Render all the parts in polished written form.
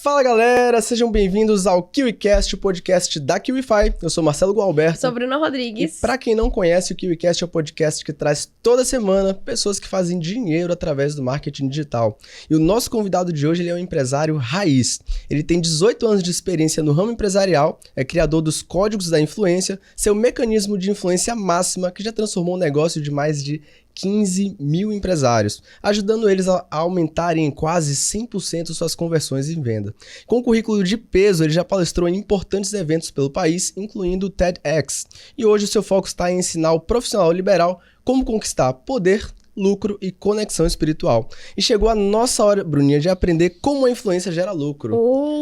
Fala galera, sejam bem-vindos ao KiwiCast, o podcast da KiwiFi. Eu sou Marcelo Gualberto. Sou Bruna Rodrigues. E pra quem não conhece, o KiwiCast é o podcast que traz toda semana pessoas que fazem dinheiro através do marketing digital. E o nosso convidado de hoje ele é um empresário raiz. Ele tem 18 anos de experiência no ramo empresarial, é criador dos Códigos da Influência, seu mecanismo de influência máxima que já transformou o negócio de mais de 15 mil empresários, ajudando eles a aumentarem em quase 100% suas conversões em venda. Com um currículo de peso, ele já palestrou em importantes eventos pelo país, incluindo o TEDx. E hoje o seu foco está em ensinar o profissional liberal como conquistar poder, lucro e conexão espiritual. E chegou a nossa hora, Bruninha, de aprender como a influência gera lucro.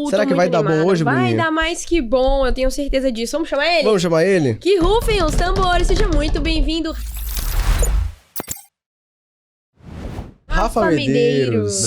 Será que vai dar bom hoje, Bruninha? Vai dar mais que bom, eu tenho certeza disso. Vamos chamar ele? Vamos chamar ele? Que rufem os tambores, seja muito bem-vindo. Rafa Medeiros.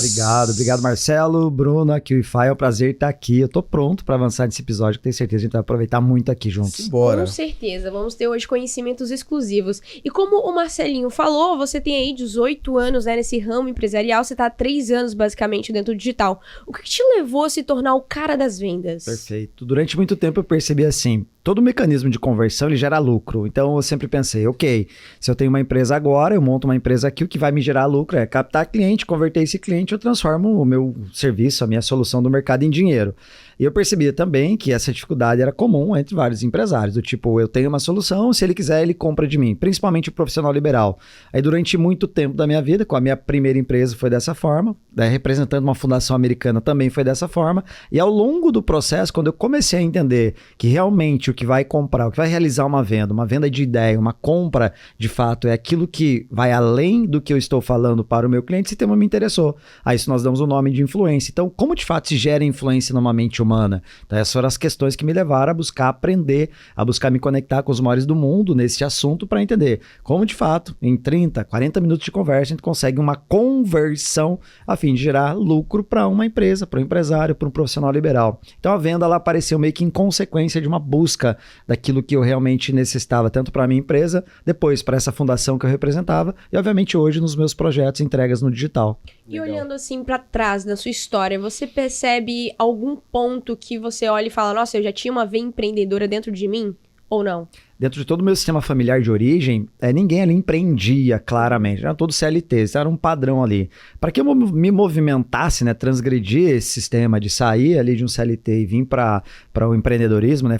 Obrigado Marcelo, Bruna, KiwiFi, é um prazer estar aqui. Eu tô pronto para avançar nesse episódio, que tenho certeza que a gente vai aproveitar muito aqui juntos. Bora. Com certeza, vamos ter hoje conhecimentos exclusivos. E como o Marcelinho falou, você tem aí 18 anos nesse ramo empresarial, você tá há 3 anos basicamente dentro do digital. O que te levou a se tornar o cara das vendas? Perfeito. Durante muito tempo eu percebi assim, todo mecanismo de conversão ele gera lucro. Então eu sempre pensei, ok, se eu tenho uma empresa agora, eu monto uma empresa aqui, o que vai me gerar lucro é captar cliente, converter esse cliente, eu transformo o meu serviço, a minha solução do mercado em dinheiro. E eu percebia também que essa dificuldade era comum entre vários empresários, do tipo, eu tenho uma solução, se ele quiser, ele compra de mim, principalmente o profissional liberal. Aí durante muito tempo da minha vida, com a minha primeira empresa foi dessa forma, representando uma fundação americana também foi dessa forma, e ao longo do processo, quando eu comecei a entender que realmente o que vai comprar, o que vai realizar uma venda de ideia, uma compra de fato, é aquilo que vai além do que eu estou falando para o meu cliente, esse tema me interessou. A isso nós damos o nome de influência. Então, como de fato se gera influência numa mente humana? Então, essas foram as questões que me levaram a buscar aprender, a buscar me conectar com os maiores do mundo nesse assunto para entender como de fato, em 30, 40 minutos de conversa, a gente consegue uma conversão a fim de gerar lucro para uma empresa, para um empresário, para um profissional liberal. Então, a venda ela apareceu meio que em consequência de uma busca daquilo que eu realmente necessitava, tanto para a minha empresa, depois para essa fundação que eu representava e, obviamente, hoje nos meus projetos, entregas no digital. E olhando assim para trás da sua história, você percebe algum ponto que você olha e fala, nossa, eu já tinha uma veia empreendedora dentro de mim? Ou não? Dentro de todo o meu sistema familiar de origem, ninguém ali empreendia claramente, era todo CLT, isso era um padrão ali. Para que eu me movimentasse, né, transgredir esse sistema de sair ali de um CLT e vir para o empreendedorismo, né,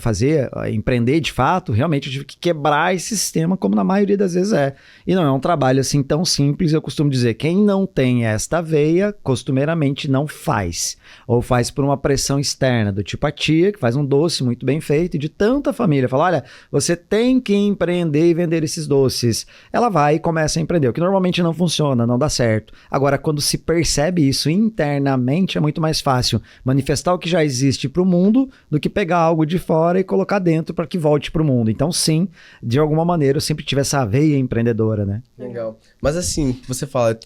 empreender de fato, realmente eu tive que quebrar esse sistema como na maioria das vezes é. E não é um trabalho assim tão simples, eu costumo dizer, quem não tem esta veia, costumeiramente não faz. Ou faz por uma pressão externa, do tipo a tia que faz um doce muito bem feito e de tanta família, fala, olha, você tem que empreender e vender esses doces. Ela vai e começa a empreender, o que normalmente não funciona, não dá certo. Agora, quando se percebe isso internamente, é muito mais fácil manifestar o que já existe para o mundo do que pegar algo de fora e colocar dentro para que volte para o mundo. Então, sim, de alguma maneira, eu sempre tive essa veia empreendedora, né? Legal. Mas assim, você fala,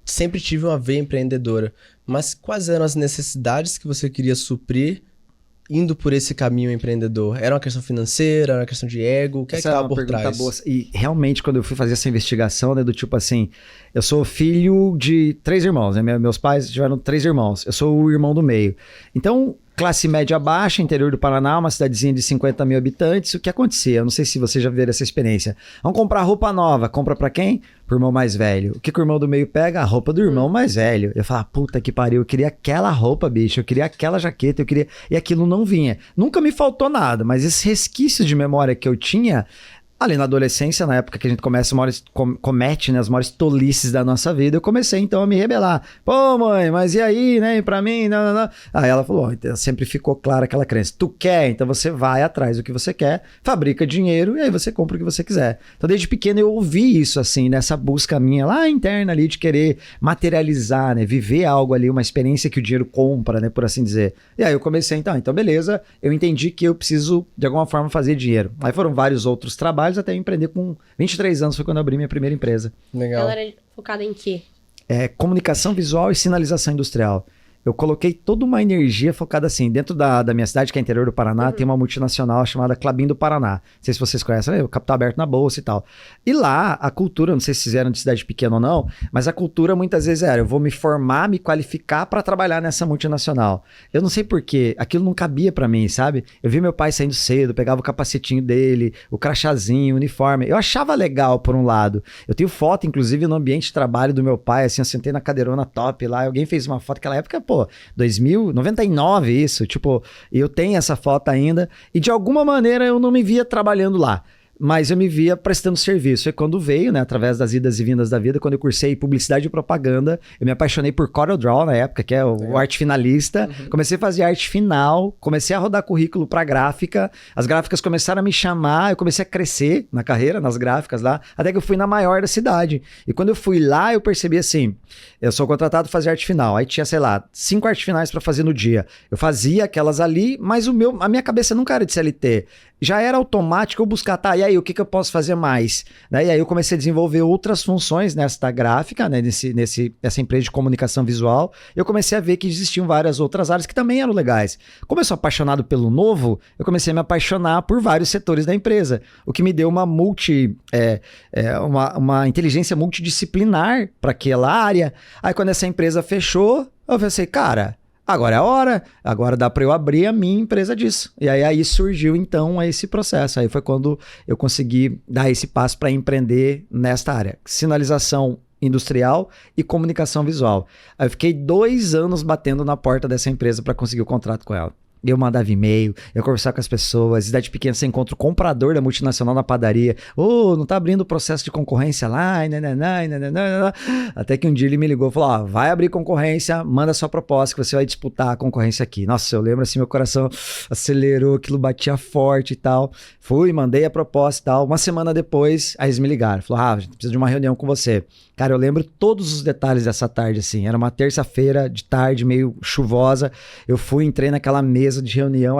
sempre tive uma veia empreendedora, mas quais eram as necessidades que você queria suprir indo por esse caminho empreendedor? Era uma questão financeira, era uma questão de ego? O que é que estava por trás? Boa. E realmente, quando eu fui fazer essa investigação, né, do tipo assim, eu sou filho de 3 irmãos, né? Meus pais tiveram 3 irmãos, eu sou o irmão do meio. Então, classe média baixa, interior do Paraná, uma cidadezinha de 50 mil habitantes, o que acontecia? Eu não sei se você já viu essa experiência. Vamos comprar roupa nova, compra pra quem? Pro irmão mais velho. O que o irmão do meio pega? A roupa do irmão mais velho. Eu falava, puta que pariu, eu queria aquela roupa, bicho, eu queria aquela jaqueta, eu queria... E aquilo não vinha. Nunca me faltou nada, mas esse resquício de memória que eu tinha... Ali na adolescência, na época que a gente comete, né, as maiores tolices da nossa vida, eu comecei então a me rebelar. Pô, mãe, mas e aí, né, e pra mim, não. Aí ela falou, então, sempre ficou clara aquela crença, tu quer, então você vai atrás do que você quer, fabrica dinheiro e aí você compra o que você quiser. Então desde pequeno eu ouvi isso assim, nessa busca minha lá interna ali de querer materializar, né, viver algo ali, uma experiência que o dinheiro compra, né, por assim dizer. E aí eu comecei então beleza, eu entendi que eu preciso de alguma forma fazer dinheiro. Aí foram vários outros trabalhos até empreender com 23 anos, foi quando eu abri minha primeira empresa. Legal. Ela era focada em quê? Comunicação visual e sinalização industrial. eu coloquei toda uma energia focada assim, dentro da minha cidade, que é interior do Paraná, tem uma multinacional chamada Klabin do Paraná. Não sei se vocês conhecem, né? O capital aberto na bolsa e tal. E lá, a cultura, não sei se fizeram de cidade pequena ou não, mas a cultura muitas vezes era, eu vou me formar, me qualificar para trabalhar nessa multinacional. Eu não sei porquê, aquilo não cabia para mim, sabe? Eu vi meu pai saindo cedo, pegava o capacetinho dele, o crachazinho, o uniforme. Eu achava legal, por um lado. Eu tenho foto, inclusive, no ambiente de trabalho do meu pai, assim, eu sentei na cadeirona top lá, alguém fez uma foto, naquela época, pô, 99 isso, tipo, eu tenho essa foto ainda, e de alguma maneira eu não me via trabalhando lá. Mas eu me via prestando serviço. E quando veio, né, através das idas e vindas da vida, quando eu cursei publicidade e propaganda, eu me apaixonei por CorelDRAW na época, que é o arte finalista. Comecei a fazer arte final, comecei a rodar currículo para gráfica. As gráficas começaram a me chamar, eu comecei a crescer na carreira, nas gráficas lá, até que eu fui na maior da cidade. E quando eu fui lá, eu percebi assim, eu sou contratado para fazer arte final. Aí tinha, sei lá, 5 artes finais para fazer no dia. Eu fazia aquelas ali, mas a minha cabeça nunca era de CLT. Já era automático eu buscar, tá, e aí, o que eu posso fazer mais? Né? E aí eu comecei a desenvolver outras funções nesta gráfica, né? Nessa empresa de comunicação visual. Eu comecei a ver que existiam várias outras áreas que também eram legais. Como eu sou apaixonado pelo novo, eu comecei a me apaixonar por vários setores da empresa, o que me deu uma uma inteligência multidisciplinar para aquela área. Aí quando essa empresa fechou, eu pensei, cara, agora é a hora, agora dá para eu abrir a minha empresa disso. E aí surgiu então esse processo. Aí foi quando eu consegui dar esse passo para empreender nesta área. Sinalização industrial e comunicação visual. Aí eu fiquei 2 anos batendo na porta dessa empresa para conseguir o contrato com ela. Eu mandava e-mail, eu conversava com as pessoas, cidade pequena, você encontra o comprador da multinacional na padaria, não tá abrindo o processo de concorrência lá, até que um dia ele me ligou e falou, vai abrir concorrência, manda sua proposta que você vai disputar a concorrência aqui. Nossa, eu lembro assim, meu coração acelerou, aquilo batia forte e tal. Fui, mandei a proposta e tal. Uma semana depois, aí eles me ligaram, falaram, a gente precisa de uma reunião com você. Cara, eu lembro todos os detalhes dessa tarde, assim, era uma terça-feira de tarde, meio chuvosa, eu fui, entrei naquela mesa de reunião,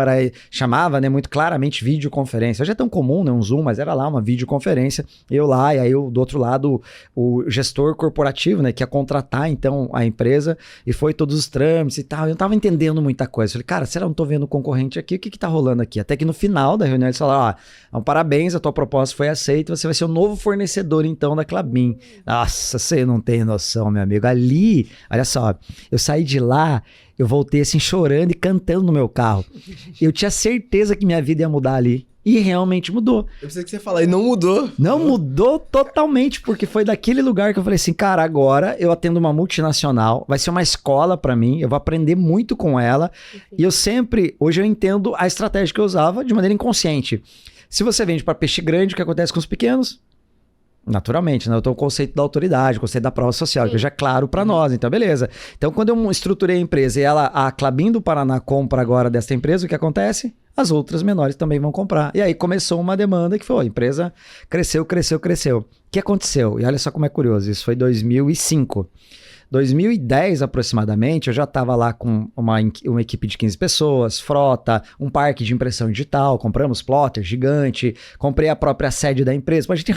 chamava, né, muito claramente videoconferência. Hoje é tão comum, né, um Zoom, mas era lá uma videoconferência, eu lá, e aí eu, do outro lado, o gestor corporativo, né, que ia contratar, então, a empresa, e foi todos os trâmites e tal, eu não tava entendendo muita coisa. Eu falei, cara, será que eu não tô vendo concorrente aqui? O que tá rolando aqui? Até que no final da reunião eles falaram, parabéns, a tua proposta foi aceita, você vai ser o novo fornecedor, então, da Klabin. Nossa, você não tem noção, meu amigo. Ali, olha só, eu saí de lá, eu voltei assim chorando e cantando no meu carro. Eu tinha certeza que minha vida ia mudar ali. E realmente mudou. Eu pensei que você ia falar, e não mudou. Não mudou totalmente, porque foi daquele lugar que eu falei assim, cara, agora eu atendo uma multinacional, vai ser uma escola pra mim, eu vou aprender muito com ela. E eu sempre, hoje eu entendo a estratégia que eu usava de maneira inconsciente. Se você vende para peixe grande, o que acontece com os pequenos? Naturalmente, né? Eu tenho o conceito da autoridade, o conceito da prova social, que já é claro para nós, então beleza. Então quando eu estruturei a empresa e a Klabin do Paraná compra agora desta empresa, o que acontece? As outras menores também vão comprar. E aí começou uma demanda que foi, a empresa cresceu. O que aconteceu? E olha só como é curioso, isso foi 2005. 2010 aproximadamente, eu já estava lá com uma equipe de 15 pessoas, frota, um parque de impressão digital, compramos plotter gigante, comprei a própria sede da empresa, a gente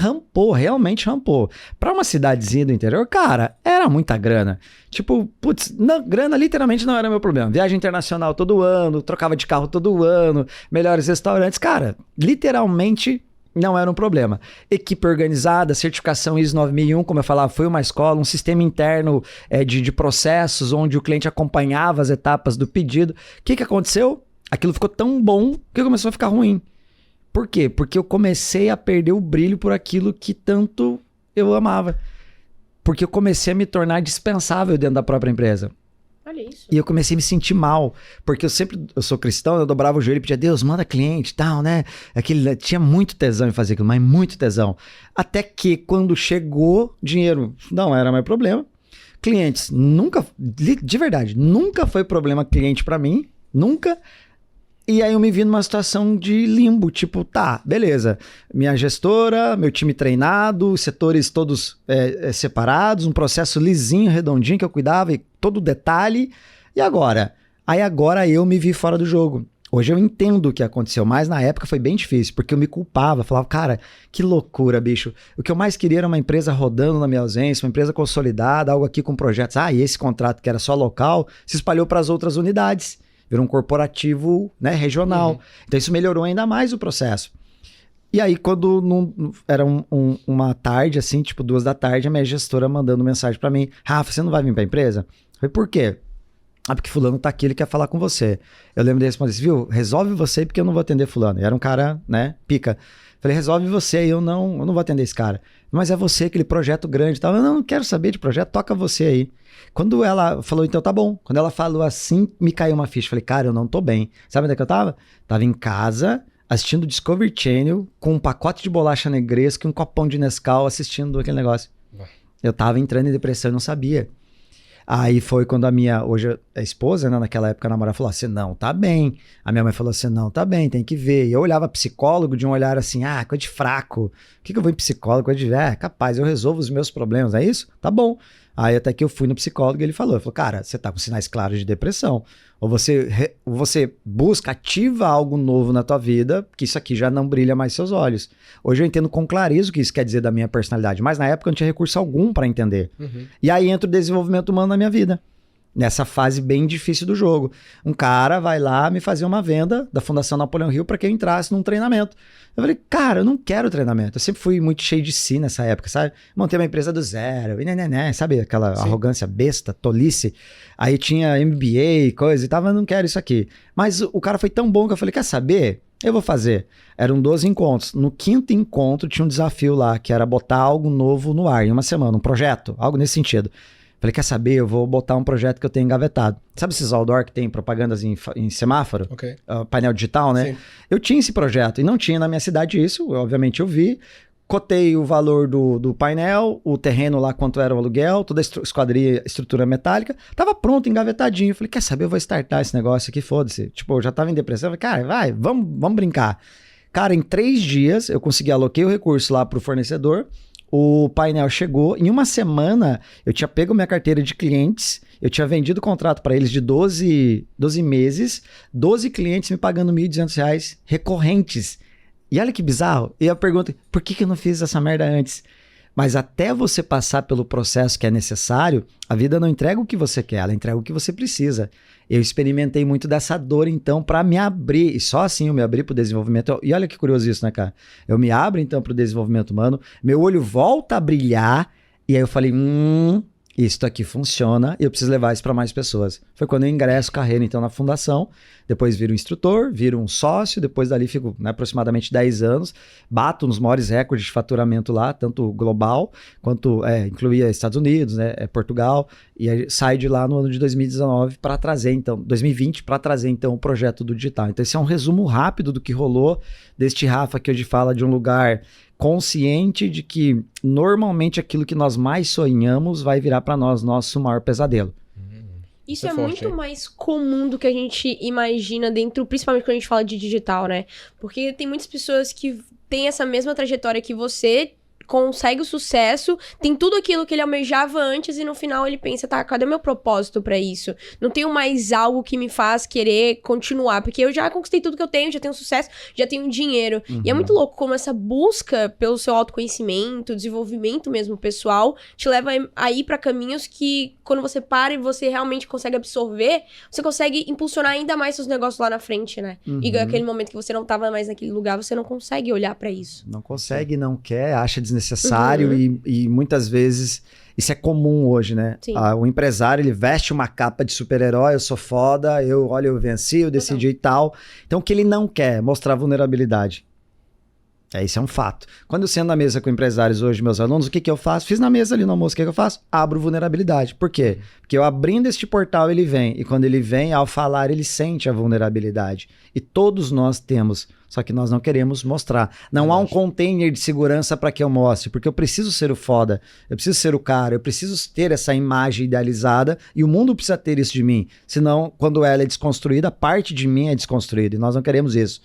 realmente rampou. Para uma cidadezinha do interior, cara, era muita grana. Tipo, grana literalmente não era meu problema. Viagem internacional todo ano, trocava de carro todo ano, melhores restaurantes, cara, literalmente não era um problema. Equipe organizada, certificação ISO 9001, como eu falava, foi uma escola, um sistema interno de processos, onde o cliente acompanhava as etapas do pedido. O que aconteceu? Aquilo ficou tão bom que começou a ficar ruim. Por quê? Porque eu comecei a perder o brilho por aquilo que tanto eu amava. Porque eu comecei a me tornar dispensável dentro da própria empresa. Olha isso. E eu comecei a me sentir mal, porque eu sou cristão, eu dobrava o joelho e pedia, Deus, manda cliente e tal, né? Tinha muito tesão em fazer aquilo, mas muito tesão. Até que quando chegou dinheiro, não era mais problema. Clientes, nunca, de verdade, nunca foi problema cliente pra mim, nunca. E aí eu me vi numa situação de limbo, tipo, tá, beleza, minha gestora, meu time treinado, setores todos separados, um processo lisinho, redondinho que eu cuidava e todo detalhe, e agora? Aí agora eu me vi fora do jogo. Hoje eu entendo o que aconteceu, mas na época foi bem difícil, porque eu me culpava, falava, cara, que loucura, bicho. O que eu mais queria era uma empresa rodando na minha ausência, uma empresa consolidada, algo aqui com projetos. E esse contrato que era só local, se espalhou para as outras unidades. Virou um corporativo, né, regional. Então isso melhorou ainda mais o processo. E aí, quando era uma tarde, assim, tipo 2 da tarde, a minha gestora mandando mensagem pra mim: Rafa, você não vai vir pra empresa? Eu falei, por quê? Porque fulano tá aqui, ele quer falar com você. Eu lembro de responder assim, viu, resolve você porque eu não vou atender fulano. E era um cara, né, pica. Falei, resolve você, eu não vou atender esse cara. Mas é você, aquele projeto grande e tal. Eu não quero saber de projeto, toca você aí. Quando ela falou, então tá bom. Quando ela falou assim, me caiu uma ficha. Falei, cara, eu não tô bem. Sabe onde é que eu tava? Tava em casa, assistindo Discovery Channel, com um pacote de bolacha negresca e um copão de Nescau, assistindo aquele negócio. Eu tava entrando em depressão e não sabia. Aí foi quando hoje a esposa, né, naquela época a namorada falou assim, não, tá bem. A minha mãe falou assim, não, tá bem, tem que ver. E eu olhava psicólogo de um olhar assim, coisa de fraco. O que eu vou em psicólogo? Coisa de, capaz, eu resolvo os meus problemas, é isso? Tá bom. Aí até que eu fui no psicólogo e ele falou, cara, você tá com sinais claros de depressão. Ou você busca, ativa algo novo na tua vida, que isso aqui já não brilha mais seus olhos. Hoje eu entendo com clareza o que isso quer dizer da minha personalidade, mas na época eu não tinha recurso algum para entender. E aí entra o desenvolvimento humano na minha vida. Nessa fase bem difícil do jogo. Um cara vai lá me fazer uma venda da Fundação Napoleão Hill para que eu entrasse num treinamento. Eu falei, cara, eu não quero treinamento. Eu sempre fui muito cheio de si nessa época, sabe? Montei uma empresa do zero, sabe? Aquela arrogância besta, tolice. Aí tinha MBA, coisa e tal, mas eu não quero isso aqui. Mas o cara foi tão bom que eu falei, quer saber? Eu vou fazer. Eram 12 encontros. No 5º encontro tinha um desafio lá, que era botar algo novo no ar em uma semana, um projeto, algo nesse sentido. Falei, quer saber? Eu vou botar um projeto que eu tenho engavetado. Sabe esses outdoor que tem propagandas em semáforo? Painel digital, né? Sim. Eu tinha esse projeto e não tinha na minha cidade isso. Obviamente eu vi. Cotei o valor do painel, o terreno lá, quanto era o aluguel, toda a esquadria, estrutura metálica. Tava pronto, engavetadinho. Falei, quer saber? Eu vou startar esse negócio aqui, foda-se. Tipo, eu já tava em depressão. Falei, cara, vai, vamos brincar. Cara, em 3 dias eu consegui, aloquei o recurso lá pro fornecedor. O painel chegou, em uma semana eu tinha pego minha carteira de clientes, eu tinha vendido o contrato para eles de 12 meses, 12 clientes me pagando R$1.200 recorrentes. E olha que bizarro, e a pergunta, por que eu não fiz essa merda antes? Mas até você passar pelo processo que é necessário, a vida não entrega o que você quer, ela entrega o que você precisa. Eu experimentei muito dessa dor, então, para me abrir. E só assim eu me abri para o desenvolvimento. E olha que curioso isso, né, cara? Eu me abro, então, para o desenvolvimento humano. Meu olho volta a brilhar. E aí eu falei, isso aqui funciona e eu preciso levar isso para mais pessoas. Foi quando eu ingresso carreira, então, na fundação. Depois viro um instrutor, viro um sócio. Depois dali fico, né, aproximadamente 10 anos. Bato nos maiores recordes de faturamento lá, tanto global, quanto incluía Estados Unidos, né, Portugal. E aí saio de lá no ano de 2019 para trazer, então, 2020, para trazer, então, o projeto do digital. Então, esse é um resumo rápido do que rolou deste Rafa que hoje fala de um lugar consciente de que normalmente aquilo que nós mais sonhamos vai virar para nós nosso maior pesadelo. Isso é forte, muito mais comum do que a gente imagina dentro, principalmente quando a gente fala de digital, né? Porque tem muitas pessoas que têm essa mesma trajetória que você, consegue o sucesso, tem tudo aquilo que ele almejava antes e no final ele pensa, tá, cadê meu propósito pra isso? Não tenho mais algo que me faz querer continuar, porque eu já conquistei tudo que eu tenho, já tenho sucesso, já tenho dinheiro. E é muito louco como essa busca pelo seu autoconhecimento, desenvolvimento mesmo pessoal, te leva a ir pra caminhos que quando você para e você realmente consegue absorver, você consegue impulsionar ainda mais seus negócios lá na frente, né? E aquele momento que você não tava mais naquele lugar, você não consegue olhar pra isso. Não consegue, não quer, acha desnecessário e muitas vezes isso é comum hoje, né? O empresário, ele veste uma capa de super-herói, eu sou foda, eu venci, eu decidi e tal. Então o que ele não quer? Mostrar vulnerabilidade. Isso é um fato. Quando eu sento na mesa com empresários hoje, meus alunos, o que eu faço? Fiz na mesa ali no almoço, o que eu faço? Abro vulnerabilidade. Por quê? Porque eu abrindo este portal, ele vem. E quando ele vem, ao falar, ele sente a vulnerabilidade. E todos nós temos, só que nós não queremos mostrar. Não há um container de segurança para que eu mostre, porque eu preciso ser o foda, eu preciso ser o cara, eu preciso ter essa imagem idealizada e o mundo precisa ter isso de mim. Senão, quando ela é desconstruída, parte de mim é desconstruída e nós não queremos isso.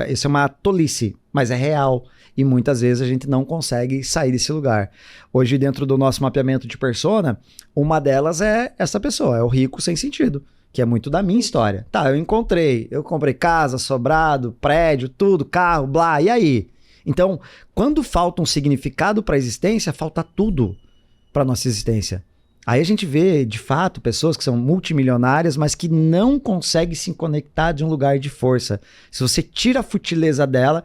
Isso é uma tolice, mas é real. E muitas vezes a gente não consegue sair desse lugar. Hoje, dentro do nosso mapeamento de persona, uma delas é essa pessoa, é o rico sem sentido. que é muito da minha história. Tá, eu comprei casa, sobrado, prédio, tudo, carro, blá, e aí? Então, quando falta um significado para a existência, falta tudo para nossa existência. Aí a gente vê, de fato, pessoas que são multimilionárias, mas que não conseguem se conectar de um lugar de força. Se você tira a futileza dela,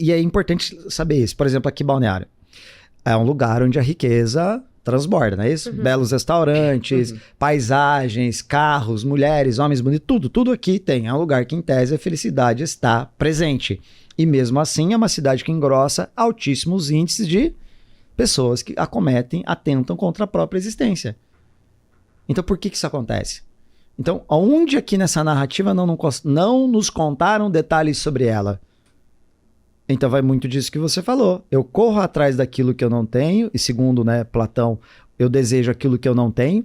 e é importante saber isso. Por exemplo, aqui Balneário. É um lugar onde a riqueza transborda, não é isso? Belos restaurantes, paisagens, carros, mulheres, homens bonitos, tudo aqui tem. É um lugar que, em tese, a felicidade está presente. E mesmo assim, é uma cidade que engrossa altíssimos índices de pessoas que atentam contra a própria existência. Então, por que isso acontece? Então, onde aqui nessa narrativa não nos contaram detalhes sobre ela? Então, vai muito disso que você falou. Eu corro atrás daquilo que eu não tenho, e segundo, né, Platão, eu desejo aquilo que eu não tenho,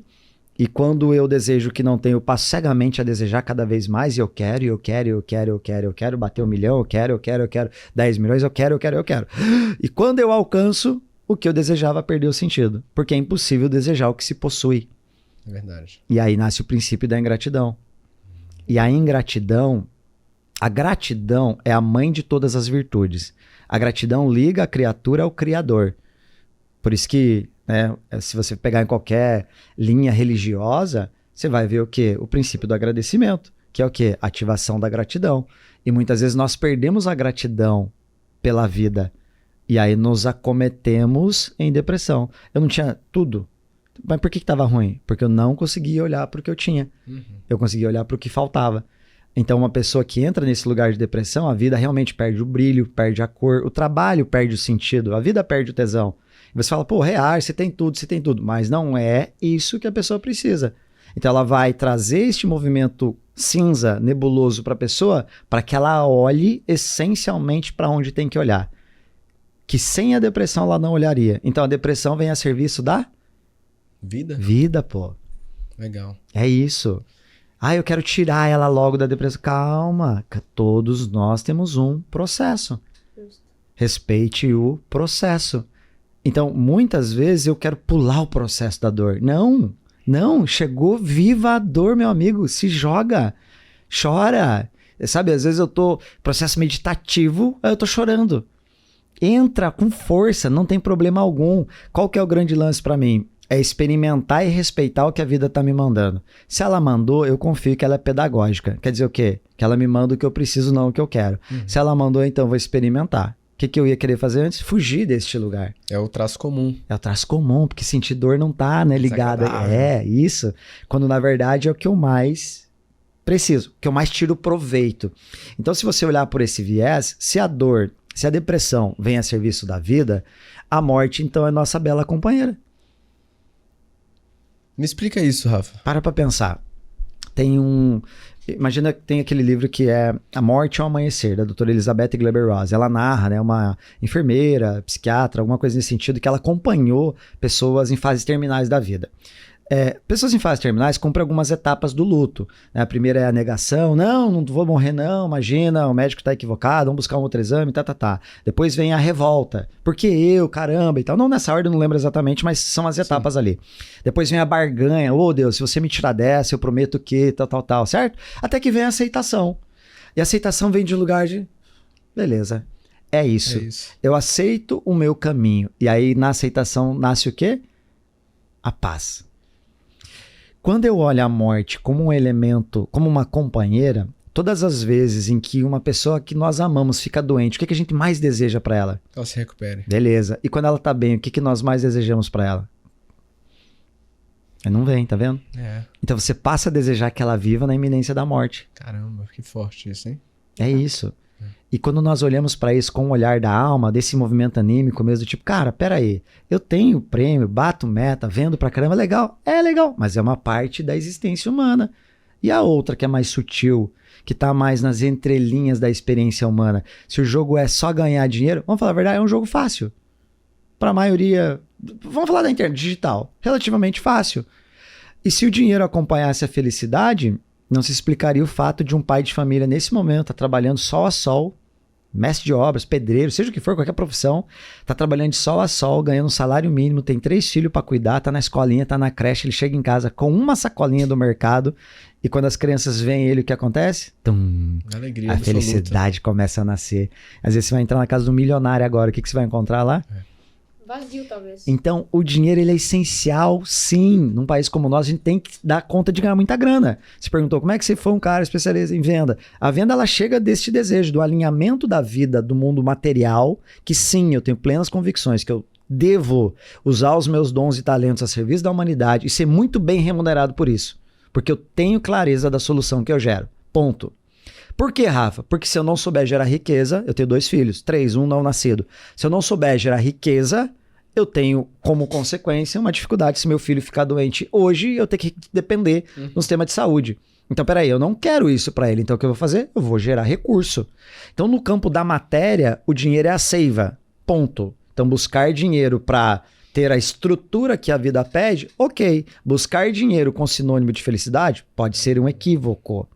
e quando eu desejo o que não tenho, eu passo cegamente a desejar cada vez mais, e eu quero bater 1 milhão, eu quero 10 milhões, eu quero. E quando eu alcanço, o que eu desejava perdeu o sentido, porque é impossível desejar o que se possui. É verdade. E aí nasce o princípio da ingratidão. E a ingratidão, a gratidão é a mãe de todas as virtudes. A gratidão liga a criatura ao Criador. Por isso que, né, se você pegar em qualquer linha religiosa, você vai ver o quê? O princípio do agradecimento, que é o quê? Ativação da gratidão. E muitas vezes nós perdemos a gratidão pela vida. E aí nos acometemos em depressão. Eu não tinha tudo. Mas por que estava ruim? Porque eu não conseguia olhar para o que eu tinha. Eu conseguia olhar para o que faltava. Então, uma pessoa que entra nesse lugar de depressão, a vida realmente perde o brilho, perde a cor, o trabalho perde o sentido, a vida perde o tesão. E você fala, pô, real, você tem tudo. Mas não é isso que a pessoa precisa. Então, ela vai trazer este movimento cinza, nebuloso para a pessoa, para que ela olhe essencialmente para onde tem que olhar. Que sem a depressão ela não olharia. Então, a depressão vem a serviço da Vida? Vida, pô. Legal. É isso. Eu quero tirar ela logo da depressão. Calma, todos nós temos um processo. Respeite o processo. Então, muitas vezes eu quero pular o processo da dor. Não, chegou, viva a dor, meu amigo. Se joga, chora. Sabe, às vezes eu tô processo meditativo, eu tô chorando. Entra com força, não tem problema algum. Qual que é o grande lance pra mim? É experimentar e respeitar o que a vida tá me mandando. Se ela mandou, eu confio que ela é pedagógica. Quer dizer o quê? Que ela me manda o que eu preciso, não o que eu quero. Se ela mandou, então eu vou experimentar. O que eu ia querer fazer antes? Fugir deste lugar. É o traço comum. É o traço comum, porque sentir dor não tá, né, ligado. É, isso. Quando na verdade é o que eu mais preciso, que eu mais tiro proveito. Então, se você olhar por esse viés, se a depressão vem a serviço da vida, a morte, então, é nossa bela companheira. Me explica isso, Rafa. Para pra pensar. Imagina que tem aquele livro que é A Morte ao Amanhecer, da doutora Elizabeth Gleber-Ross. Ela narra, né, uma enfermeira, psiquiatra, alguma coisa nesse sentido, que ela acompanhou pessoas em fases terminais da vida. Pessoas em fases terminais cumprem algumas etapas do luto. Né? A primeira é a negação. Não vou morrer não, imagina, o médico tá equivocado, vamos buscar um outro exame, tá. Depois vem a revolta. Por que eu, caramba e tal. Não nessa ordem, não lembro exatamente, mas são as etapas ali. Depois vem a barganha. Deus, se você me tirar dessa, eu prometo que tal, certo? Até que vem a aceitação. E a aceitação vem de lugar de... Beleza, é isso. Eu aceito o meu caminho. E aí, na aceitação, nasce o quê? A paz. Quando eu olho a morte como um elemento, como uma companheira, todas as vezes em que uma pessoa que nós amamos fica doente, o que a gente mais deseja pra ela? Que ela se recupere. Beleza. E quando ela tá bem, o que nós mais desejamos pra ela? Não vem, tá vendo? Então você passa a desejar que ela viva na iminência da morte. Caramba, que forte isso, hein? É isso. E quando nós olhamos para isso com o olhar da alma, desse movimento anímico mesmo, do tipo, cara, peraí, eu tenho prêmio, bato meta, vendo pra caramba, legal, mas é uma parte da existência humana. E a outra que é mais sutil, que tá mais nas entrelinhas da experiência humana, se o jogo é só ganhar dinheiro, vamos falar a verdade, é um jogo fácil. Pra maioria, vamos falar da internet digital, relativamente fácil. E se o dinheiro acompanhasse a felicidade, não se explicaria o fato de um pai de família nesse momento, tá trabalhando sol a sol, mestre de obras, pedreiro, seja o que for, qualquer profissão, tá trabalhando de sol a sol, ganhando um salário mínimo, tem 3 filhos para cuidar, tá na escolinha, tá na creche, ele chega em casa com uma sacolinha do mercado e quando as crianças veem ele, o que acontece? Alegria a felicidade começa a nascer. Às vezes você vai entrar na casa do milionário agora, o que você vai encontrar lá? Vazio, talvez. Então, o dinheiro, ele é essencial, sim. Num país como o nosso, a gente tem que dar conta de ganhar muita grana. Você perguntou, como é que você foi um cara especialista em venda? A venda, ela chega deste desejo, do alinhamento da vida, do mundo material, que sim, eu tenho plenas convicções que eu devo usar os meus dons e talentos a serviço da humanidade e ser muito bem remunerado por isso. Porque eu tenho clareza da solução que eu gero. Ponto. Por que, Rafa? Porque se eu não souber gerar riqueza, eu tenho 2 filhos, 3, um não nascido. Se eu não souber gerar riqueza, eu tenho como consequência uma dificuldade. Se meu filho ficar doente hoje, eu tenho que depender no sistema de saúde. Então, peraí, eu não quero isso para ele. Então, o que eu vou fazer? Eu vou gerar recurso. Então, no campo da matéria, o dinheiro é a seiva. Ponto. Então, buscar dinheiro para ter a estrutura que a vida pede, ok. Buscar dinheiro com sinônimo de felicidade pode ser um equívoco.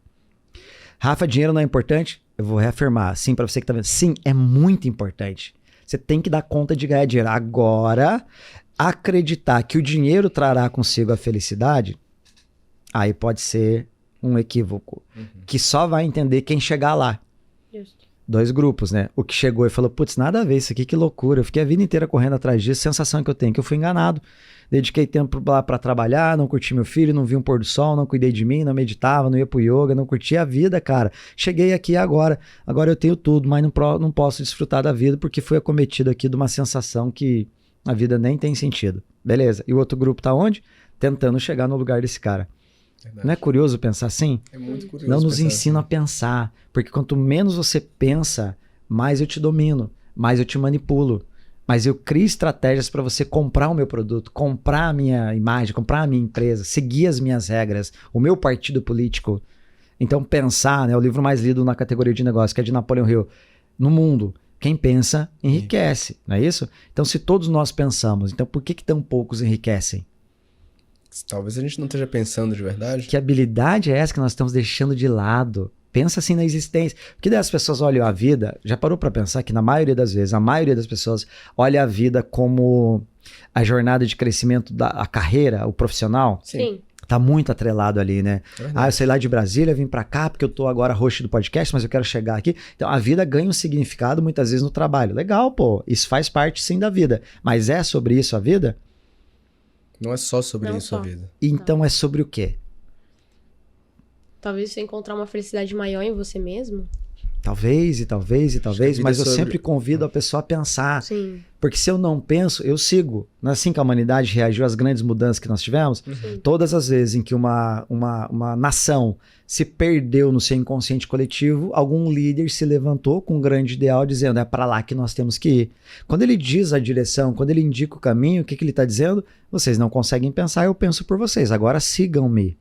Rafa, dinheiro não é importante? Eu vou reafirmar. Sim, para você que tá vendo. Sim, é muito importante. Você tem que dar conta de ganhar dinheiro. Agora, acreditar que o dinheiro trará consigo a felicidade, aí pode ser um equívoco. Que só vai entender quem chegar lá. Justo. 2 grupos, né? O que chegou e falou, putz, nada a ver isso aqui, que loucura. Eu fiquei a vida inteira correndo atrás disso. Sensação que eu tenho que eu fui enganado. Dediquei tempo lá pra trabalhar, não curti meu filho, não vi um pôr do sol, não cuidei de mim, não meditava, não ia pro yoga, não curti a vida, cara. Cheguei aqui agora eu tenho tudo, mas não posso desfrutar da vida porque fui acometido aqui de uma sensação que a vida nem tem sentido. Beleza. E o outro grupo tá onde? Tentando chegar no lugar desse cara. Verdade. Não é curioso pensar assim? É muito curioso. Não nos ensina a pensar, porque quanto menos você pensa, mais eu te domino, mais eu te manipulo. Mas eu crio estratégias para você comprar o meu produto, comprar a minha imagem, comprar a minha empresa, seguir as minhas regras, o meu partido político. Então pensar, né, o livro mais lido na categoria de negócio, que é de Napoleon Hill, no mundo, quem pensa enriquece, não é isso? Então se todos nós pensamos, então por que tão poucos enriquecem? Talvez a gente não esteja pensando de verdade. Que habilidade é essa que nós estamos deixando de lado? Pensa assim na existência. Porque daí as pessoas olham a vida, já parou para pensar que na maioria das vezes, a maioria das pessoas olha a vida como a jornada de crescimento da carreira, o profissional? Sim. Tá muito atrelado ali, né? Eu saí lá de Brasília, vim para cá porque eu tô agora host do podcast, mas eu quero chegar aqui. Então a vida ganha um significado muitas vezes no trabalho. Legal, pô, isso faz parte sim da vida. Mas é sobre isso a vida? Não é só sobre isso a vida. Então é sobre o quê? Talvez você encontrar uma felicidade maior em você mesmo. Talvez, mas eu sempre convido a pessoa a pensar. Sim. Porque se eu não penso, eu sigo. Não é assim que a humanidade reagiu às grandes mudanças que nós tivemos? Todas as vezes em que uma nação se perdeu no seu inconsciente coletivo, algum líder se levantou com um grande ideal dizendo, é para lá que nós temos que ir. Quando ele diz a direção, quando ele indica o caminho, o que ele está dizendo? Vocês não conseguem pensar, eu penso por vocês, agora sigam-me.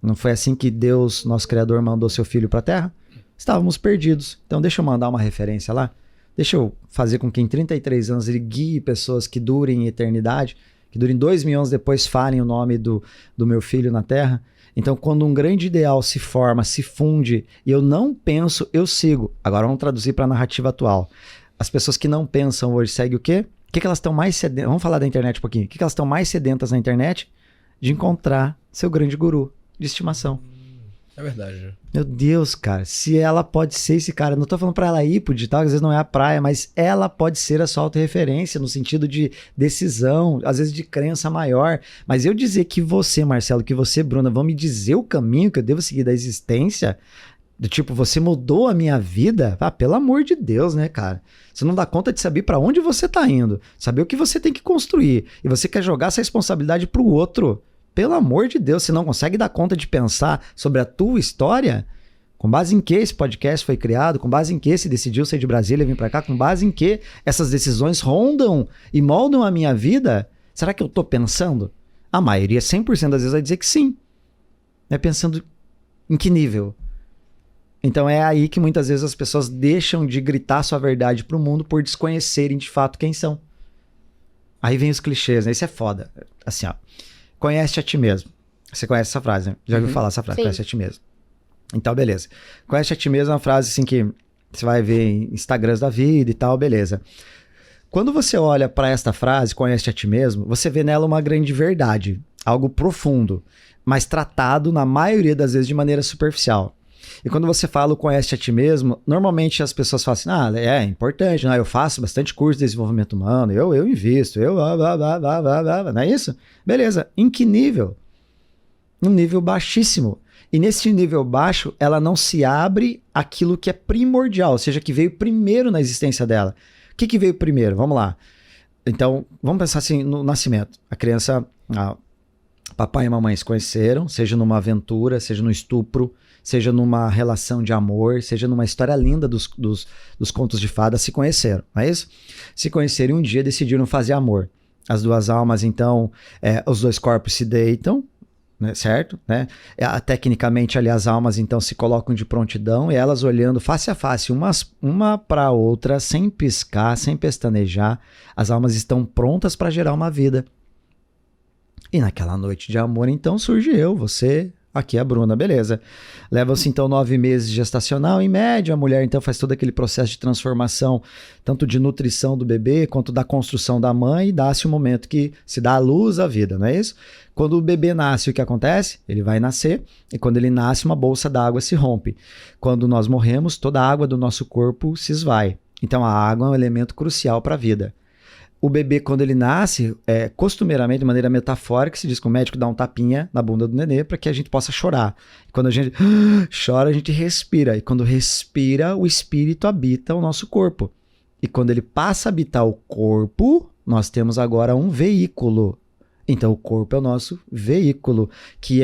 Não foi assim que Deus, nosso Criador, mandou seu filho para a Terra? Estávamos perdidos. Então deixa eu mandar uma referência lá. Deixa eu fazer com que em 33 anos ele guie pessoas que durem em eternidade, que durem 2000 anos depois falem o nome do meu filho na Terra. Então quando um grande ideal se forma, se funde, e eu não penso, eu sigo. Agora vamos traduzir para a narrativa atual. As pessoas que não pensam hoje seguem o quê? O que elas estão mais sedentas? Vamos falar da internet um pouquinho. O que elas estão mais sedentas na internet? De encontrar seu grande guru de estimação. É verdade. Meu Deus, cara, se ela pode ser esse cara, não tô falando pra ela ir pro digital, às vezes não é a praia, mas ela pode ser a sua autorreferência no sentido de decisão, às vezes de crença maior. Mas eu dizer que você, Marcelo, que você, Bruna, vão me dizer o caminho que eu devo seguir da existência, do tipo, você mudou a minha vida? Ah, pelo amor de Deus, né, cara? Você não dá conta de saber pra onde você tá indo, saber o que você tem que construir, e você quer jogar essa responsabilidade pro outro. Pelo amor de Deus, você não consegue dar conta de pensar sobre a tua história? Com base em que esse podcast foi criado? Com base em que se decidiu sair de Brasília e vir pra cá? Com base em que essas decisões rondam e moldam a minha vida? Será que eu tô pensando? A maioria, 100% das vezes, vai dizer que sim. É pensando em que nível? Então é aí que muitas vezes as pessoas deixam de gritar sua verdade pro mundo por desconhecerem de fato quem são. Aí vem os clichês, né? Isso é foda. Assim, ó. Conhece a ti mesmo. Você conhece essa frase, né? Já ouviu falar essa frase? Sim. Conhece a ti mesmo. Então, beleza. Conhece a ti mesmo é uma frase assim que Você vai ver em Instagrams da vida e tal, beleza. Quando você olha para esta frase, conhece a ti mesmo, você vê nela uma grande verdade, algo profundo, mas tratado na maioria das vezes de maneira superficial. E quando você fala o conhece a ti mesmo, normalmente as pessoas falam assim, é importante, eu faço bastante curso de desenvolvimento humano, eu invisto, não é isso? Beleza, em que nível? Um nível baixíssimo. E nesse nível baixo, ela não se abre aquilo que é primordial, ou seja, que veio primeiro na existência dela. O que veio primeiro? Vamos lá. Então, vamos pensar assim no nascimento. A criança, papai e mamãe se conheceram, seja numa aventura, seja no estupro, seja numa relação de amor, seja numa história linda dos contos de fadas, se conheceram, não é isso? Se conheceram e um dia decidiram fazer amor. As duas almas, então, os dois corpos se deitam, né, certo? Né? Tecnicamente, ali, as almas, então, se colocam de prontidão e elas olhando face a face, uma para a outra, sem piscar, sem pestanejar, as almas estão prontas para gerar uma vida. E naquela noite de amor, então, surge eu, você... Aqui é a Bruna, beleza. Leva-se então 9 meses gestacional, em média. A mulher então faz todo aquele processo de transformação, tanto de nutrição do bebê, quanto da construção da mãe, e dá-se um momento que se dá à luz à vida, não é isso? Quando o bebê nasce, o que acontece? Ele vai nascer, e quando ele nasce, uma bolsa d'água se rompe. Quando nós morremos, toda a água do nosso corpo se esvai. Então a água é um elemento crucial para a vida. O bebê, quando ele nasce, costumeiramente, de maneira metafórica, se diz que o médico dá um tapinha na bunda do nenê para que a gente possa chorar. E quando a gente chora, a gente respira. E quando respira, o espírito habita o nosso corpo. E quando ele passa a habitar o corpo, nós temos agora um veículo. Então, o corpo é o nosso veículo, que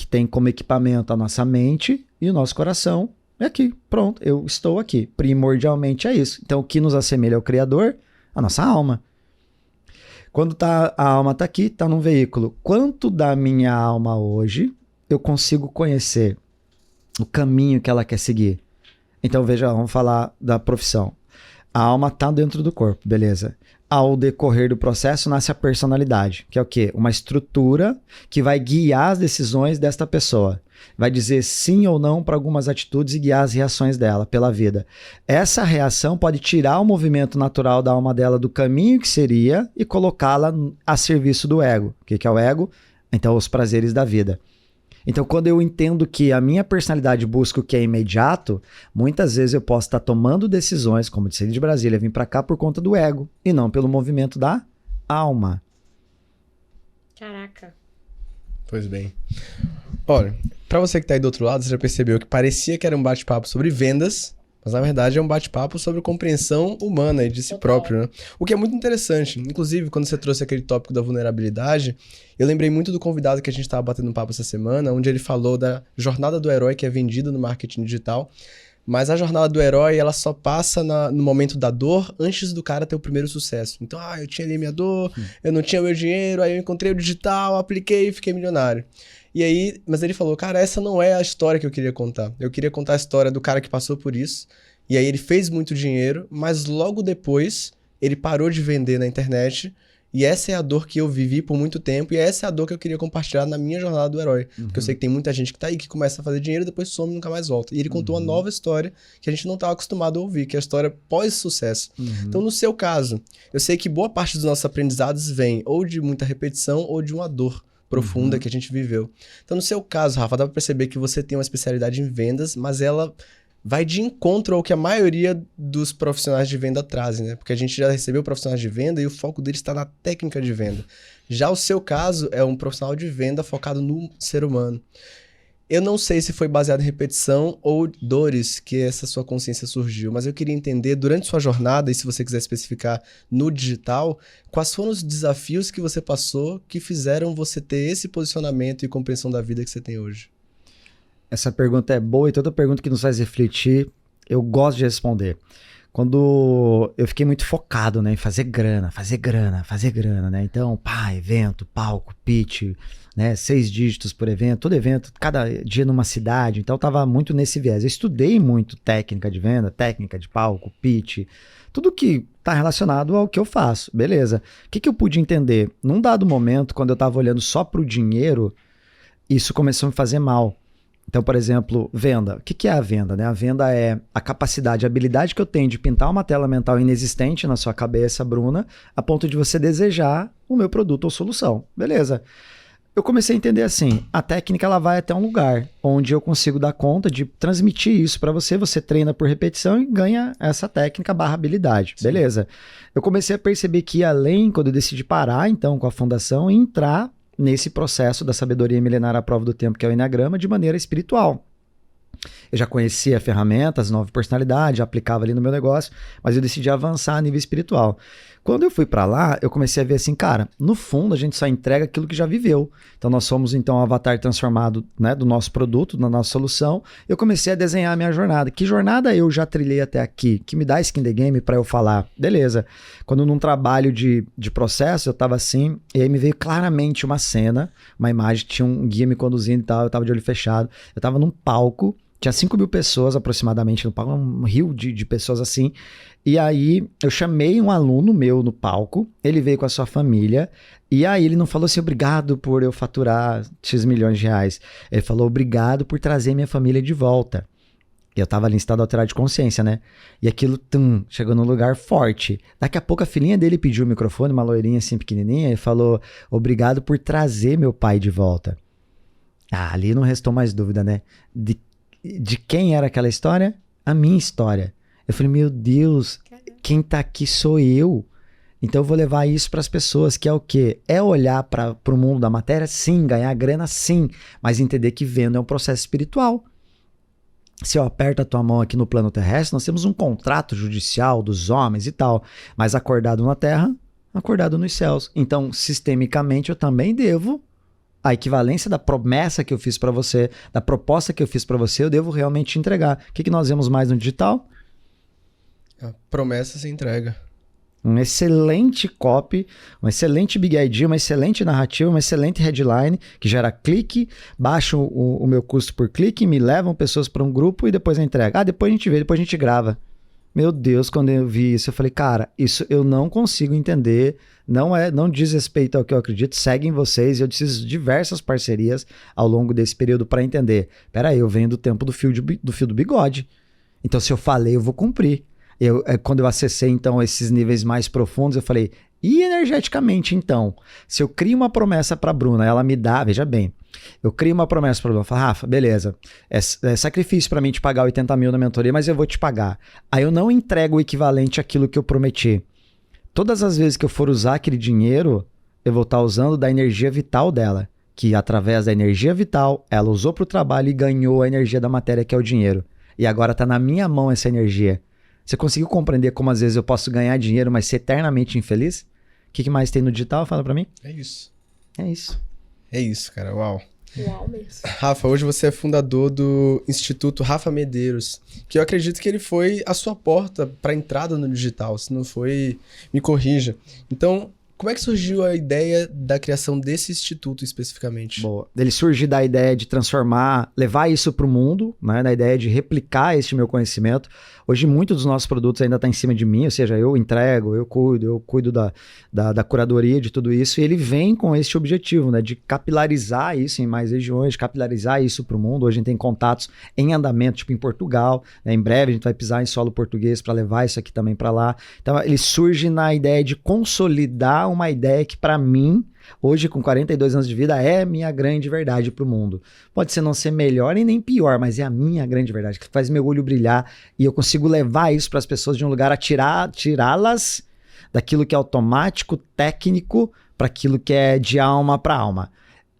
tem como equipamento a nossa mente e o nosso coração. É aqui, pronto, eu estou aqui. Primordialmente é isso. Então, o que nos assemelha ao Criador? A nossa alma. Quando a alma está aqui, está num veículo. Quanto da minha alma hoje eu consigo conhecer o caminho que ela quer seguir? Então, veja, vamos falar da profissão. A alma está dentro do corpo, beleza. Ao decorrer do processo, nasce a personalidade, que é o quê? Uma estrutura que vai guiar as decisões desta pessoa. Vai dizer sim ou não para algumas atitudes e guiar as reações dela pela vida. Essa reação pode tirar o movimento natural da alma dela do caminho que seria e colocá-la a serviço do ego. O que é o ego? Então, os prazeres da vida. Então, quando eu entendo que a minha personalidade busca o que é imediato, muitas vezes eu posso estar tomando decisões, como de sair de Brasília, vir para cá por conta do ego e não pelo movimento da alma. Caraca. Pois bem. Olha, pra você que tá aí do outro lado, você já percebeu que parecia que era um bate-papo sobre vendas, mas na verdade é um bate-papo sobre compreensão humana e de si próprio, né? O que é muito interessante. Inclusive, quando você trouxe aquele tópico da vulnerabilidade, eu lembrei muito do convidado que a gente tava batendo um papo essa semana, onde ele falou da jornada do herói que é vendida no marketing digital, mas a jornada do herói, ela só passa no momento da dor antes do cara ter o primeiro sucesso. Então, eu tinha ali minha dor, eu não tinha meu dinheiro, aí eu encontrei o digital, apliquei e fiquei milionário. E aí, mas ele falou, cara, essa não é a história que eu queria contar. Eu queria contar a história do cara que passou por isso, e aí ele fez muito dinheiro, mas logo depois ele parou de vender na internet, e essa é a dor que eu vivi por muito tempo, e essa é a dor que eu queria compartilhar na minha jornada do herói. Porque eu sei que tem muita gente que tá aí, que começa a fazer dinheiro, depois some e nunca mais volta. E ele contou uma nova história que a gente não estava acostumado a ouvir, que é a história pós-sucesso. Então, no seu caso, eu sei que boa parte dos nossos aprendizados vem ou de muita repetição ou de uma dor profunda que a gente viveu. Então, no seu caso, Rafa, dá pra perceber que você tem uma especialidade em vendas, mas ela vai de encontro ao que a maioria dos profissionais de venda trazem, né? Porque a gente já recebeu profissionais de venda e o foco deles está na técnica de venda. Já o seu caso é um profissional de venda focado no ser humano. Eu não sei se foi baseado em repetição ou dores que essa sua consciência surgiu, mas eu queria entender, durante sua jornada, e se você quiser especificar no digital, quais foram os desafios que você passou que fizeram você ter esse posicionamento e compreensão da vida que você tem hoje? Essa pergunta é boa e toda pergunta que nos faz refletir, eu gosto de responder. Quando eu fiquei muito focado, né, em fazer grana, né? Então, evento, palco, pitch, né, 6 dígitos por evento, todo evento, cada dia numa cidade. Então, eu tava muito nesse viés. Eu estudei muito técnica de venda, técnica de palco, pitch, tudo que tá relacionado ao que eu faço, beleza. O que eu pude entender? Num dado momento, quando eu tava olhando só pro dinheiro, isso começou a me fazer mal. Então, por exemplo, venda. O que é a venda, né? A venda é a capacidade, a habilidade que eu tenho de pintar uma tela mental inexistente na sua cabeça, Bruna, a ponto de você desejar o meu produto ou solução. Beleza. Eu comecei a entender assim, a técnica ela vai até um lugar onde eu consigo dar conta de transmitir isso para você, você treina por repetição e ganha essa técnica / habilidade. Sim. Beleza. Eu comecei a perceber que além, quando eu decidi parar então com a fundação e entrar nesse processo da sabedoria milenar à prova do tempo, que é o Enneagrama, de maneira espiritual. Eu já conhecia ferramentas, 9 personalidades, já aplicava ali no meu negócio, mas eu decidi avançar a nível espiritual. Quando eu fui para lá, eu comecei a ver assim, cara, no fundo a gente só entrega aquilo que já viveu. Então nós somos então o avatar transformado, né, do nosso produto, da nossa solução. Eu comecei a desenhar a minha jornada. Que jornada eu já trilhei até aqui? Que me dá skin the game para eu falar? Beleza. Quando num trabalho de processo, eu tava assim, e aí me veio claramente uma cena, uma imagem, tinha um guia me conduzindo e tal, eu tava de olho fechado. Eu tava num palco, tinha 5.000 pessoas aproximadamente no palco, um rio de pessoas assim. E aí eu chamei um aluno meu no palco, ele veio com a sua família, e aí ele não falou assim, obrigado por eu faturar X milhões de reais. Ele falou, obrigado por trazer minha família de volta. E eu tava ali em estado alterado de consciência, né? E aquilo, chegou num lugar forte. Daqui a pouco a filhinha dele pediu o microfone, uma loirinha assim pequenininha, e falou, obrigado por trazer meu pai de volta. Ah, ali não restou mais dúvida, né? De quem era aquela história? A minha história. Eu falei, meu Deus, quem tá aqui sou eu. Então eu vou levar isso para as pessoas, que é o quê? É olhar para o mundo da matéria, sim, ganhar grana, sim, mas entender que venda é um processo espiritual. Se eu aperto a tua mão aqui no plano terrestre, nós temos um contrato judicial dos homens e tal, mas acordado na terra, acordado nos céus. Então, sistemicamente, eu também devo a equivalência da promessa que eu fiz para você, da proposta que eu fiz para você, eu devo realmente entregar. O que nós vemos mais no digital? A promessa se entrega. Um excelente copy, um excelente big idea, uma excelente narrativa, uma excelente headline que gera clique, baixa o meu custo por clique, me levam pessoas para um grupo e depois eu entrego. Ah, depois a gente vê, depois a gente grava. Meu Deus, quando eu vi isso, eu falei, cara, isso eu não consigo entender, não diz respeito ao que eu acredito, seguem vocês, eu preciso de diversas parcerias ao longo desse período para entender. Peraí, eu venho do tempo do fio do bigode. Então, se eu falei, eu vou cumprir. Quando eu acessei, então, esses níveis mais profundos, eu falei, e energeticamente, então? Se eu crio uma promessa para a Bruna, ela me dá, veja bem, eu crio uma promessa para a Bruna, eu falo, Rafa, beleza, é sacrifício para mim te pagar 80 mil na mentoria, mas eu vou te pagar. Aí eu não entrego o equivalente àquilo que eu prometi. Todas as vezes que eu for usar aquele dinheiro, eu vou estar usando da energia vital dela, que através da energia vital, ela usou para o trabalho e ganhou a energia da matéria, que é o dinheiro. E agora está na minha mão essa energia. Você conseguiu compreender como às vezes eu posso ganhar dinheiro, mas ser eternamente infeliz? O que mais tem no digital? Fala pra mim. É isso. É isso. É isso, cara. Uau. Uau mesmo. Rafa, hoje você é fundador do Instituto Rafa Medeiros, que eu acredito que ele foi a sua porta para entrada no digital. Se não foi, me corrija. Então, como é que surgiu a ideia da criação desse instituto especificamente? Boa. Ele surge da ideia de transformar, levar isso para o mundo, né? Da ideia de replicar este meu conhecimento. Hoje, muitos dos nossos produtos ainda estão em cima de mim, ou seja, eu entrego, eu cuido da curadoria de tudo isso, e ele vem com esse objetivo, né? De capilarizar isso em mais regiões, de capilarizar isso para o mundo. Hoje a gente tem contatos em andamento, tipo em Portugal, né? Em breve a gente vai pisar em solo português para levar isso aqui também para lá. Então, ele surge na ideia de consolidar uma ideia que, para mim, hoje com 42 anos de vida, é minha grande verdade para o mundo. Pode ser não ser melhor e nem pior, mas é a minha grande verdade, que faz meu olho brilhar e eu consigo levar isso para as pessoas de um lugar a tirá-las daquilo que é automático, técnico, para aquilo que é de alma para alma.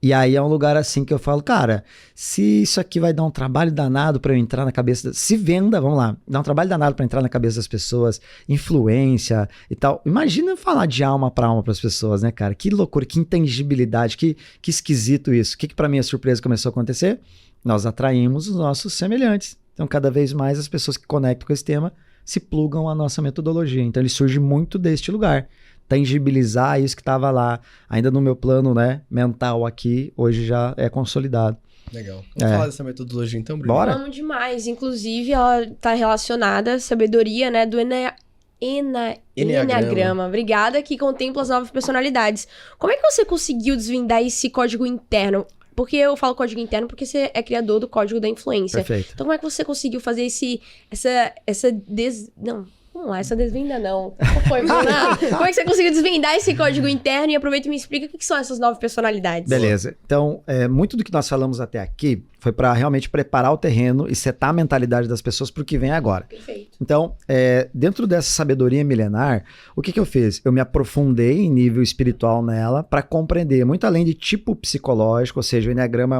E aí é um lugar assim que eu falo, cara, se isso aqui vai dar um trabalho danado para eu entrar na cabeça, se venda, vamos lá, dá um trabalho danado para entrar na cabeça das pessoas, influência e tal. Imagina falar de alma para alma para as pessoas, né, cara? Que loucura, que intangibilidade, que esquisito isso. O que para mim a surpresa começou a acontecer? Nós atraímos os nossos semelhantes. Então, cada vez mais as pessoas que conectam com esse tema se plugam à nossa metodologia. Então, ele surge muito deste lugar. Tangibilizar isso que estava lá, ainda no meu plano, né, mental aqui, hoje já é consolidado. Legal. Vamos falar dessa metodologia então, Bruno? Bora. Vamos demais. Inclusive, ela está relacionada à sabedoria, né, do Enneagrama. Obrigada, que contempla as 9 personalidades. Como é que você conseguiu desvendar esse código interno? Porque eu falo código interno porque você é criador do código da influência. Perfeito. Então como é que você conseguiu fazer Não, vamos lá, essa desvenda não. Qual foi, Bruna? Como é que você conseguiu desvendar esse código interno? E aproveita e me explica o que são essas 9 personalidades. Beleza. Então, muito do que nós falamos até aqui foi para realmente preparar o terreno e setar a mentalidade das pessoas para o que vem agora. Perfeito. Então, dentro dessa sabedoria milenar, o que eu fiz? Eu me aprofundei em nível espiritual nela para compreender, muito além de tipo psicológico, ou seja, o Enneagrama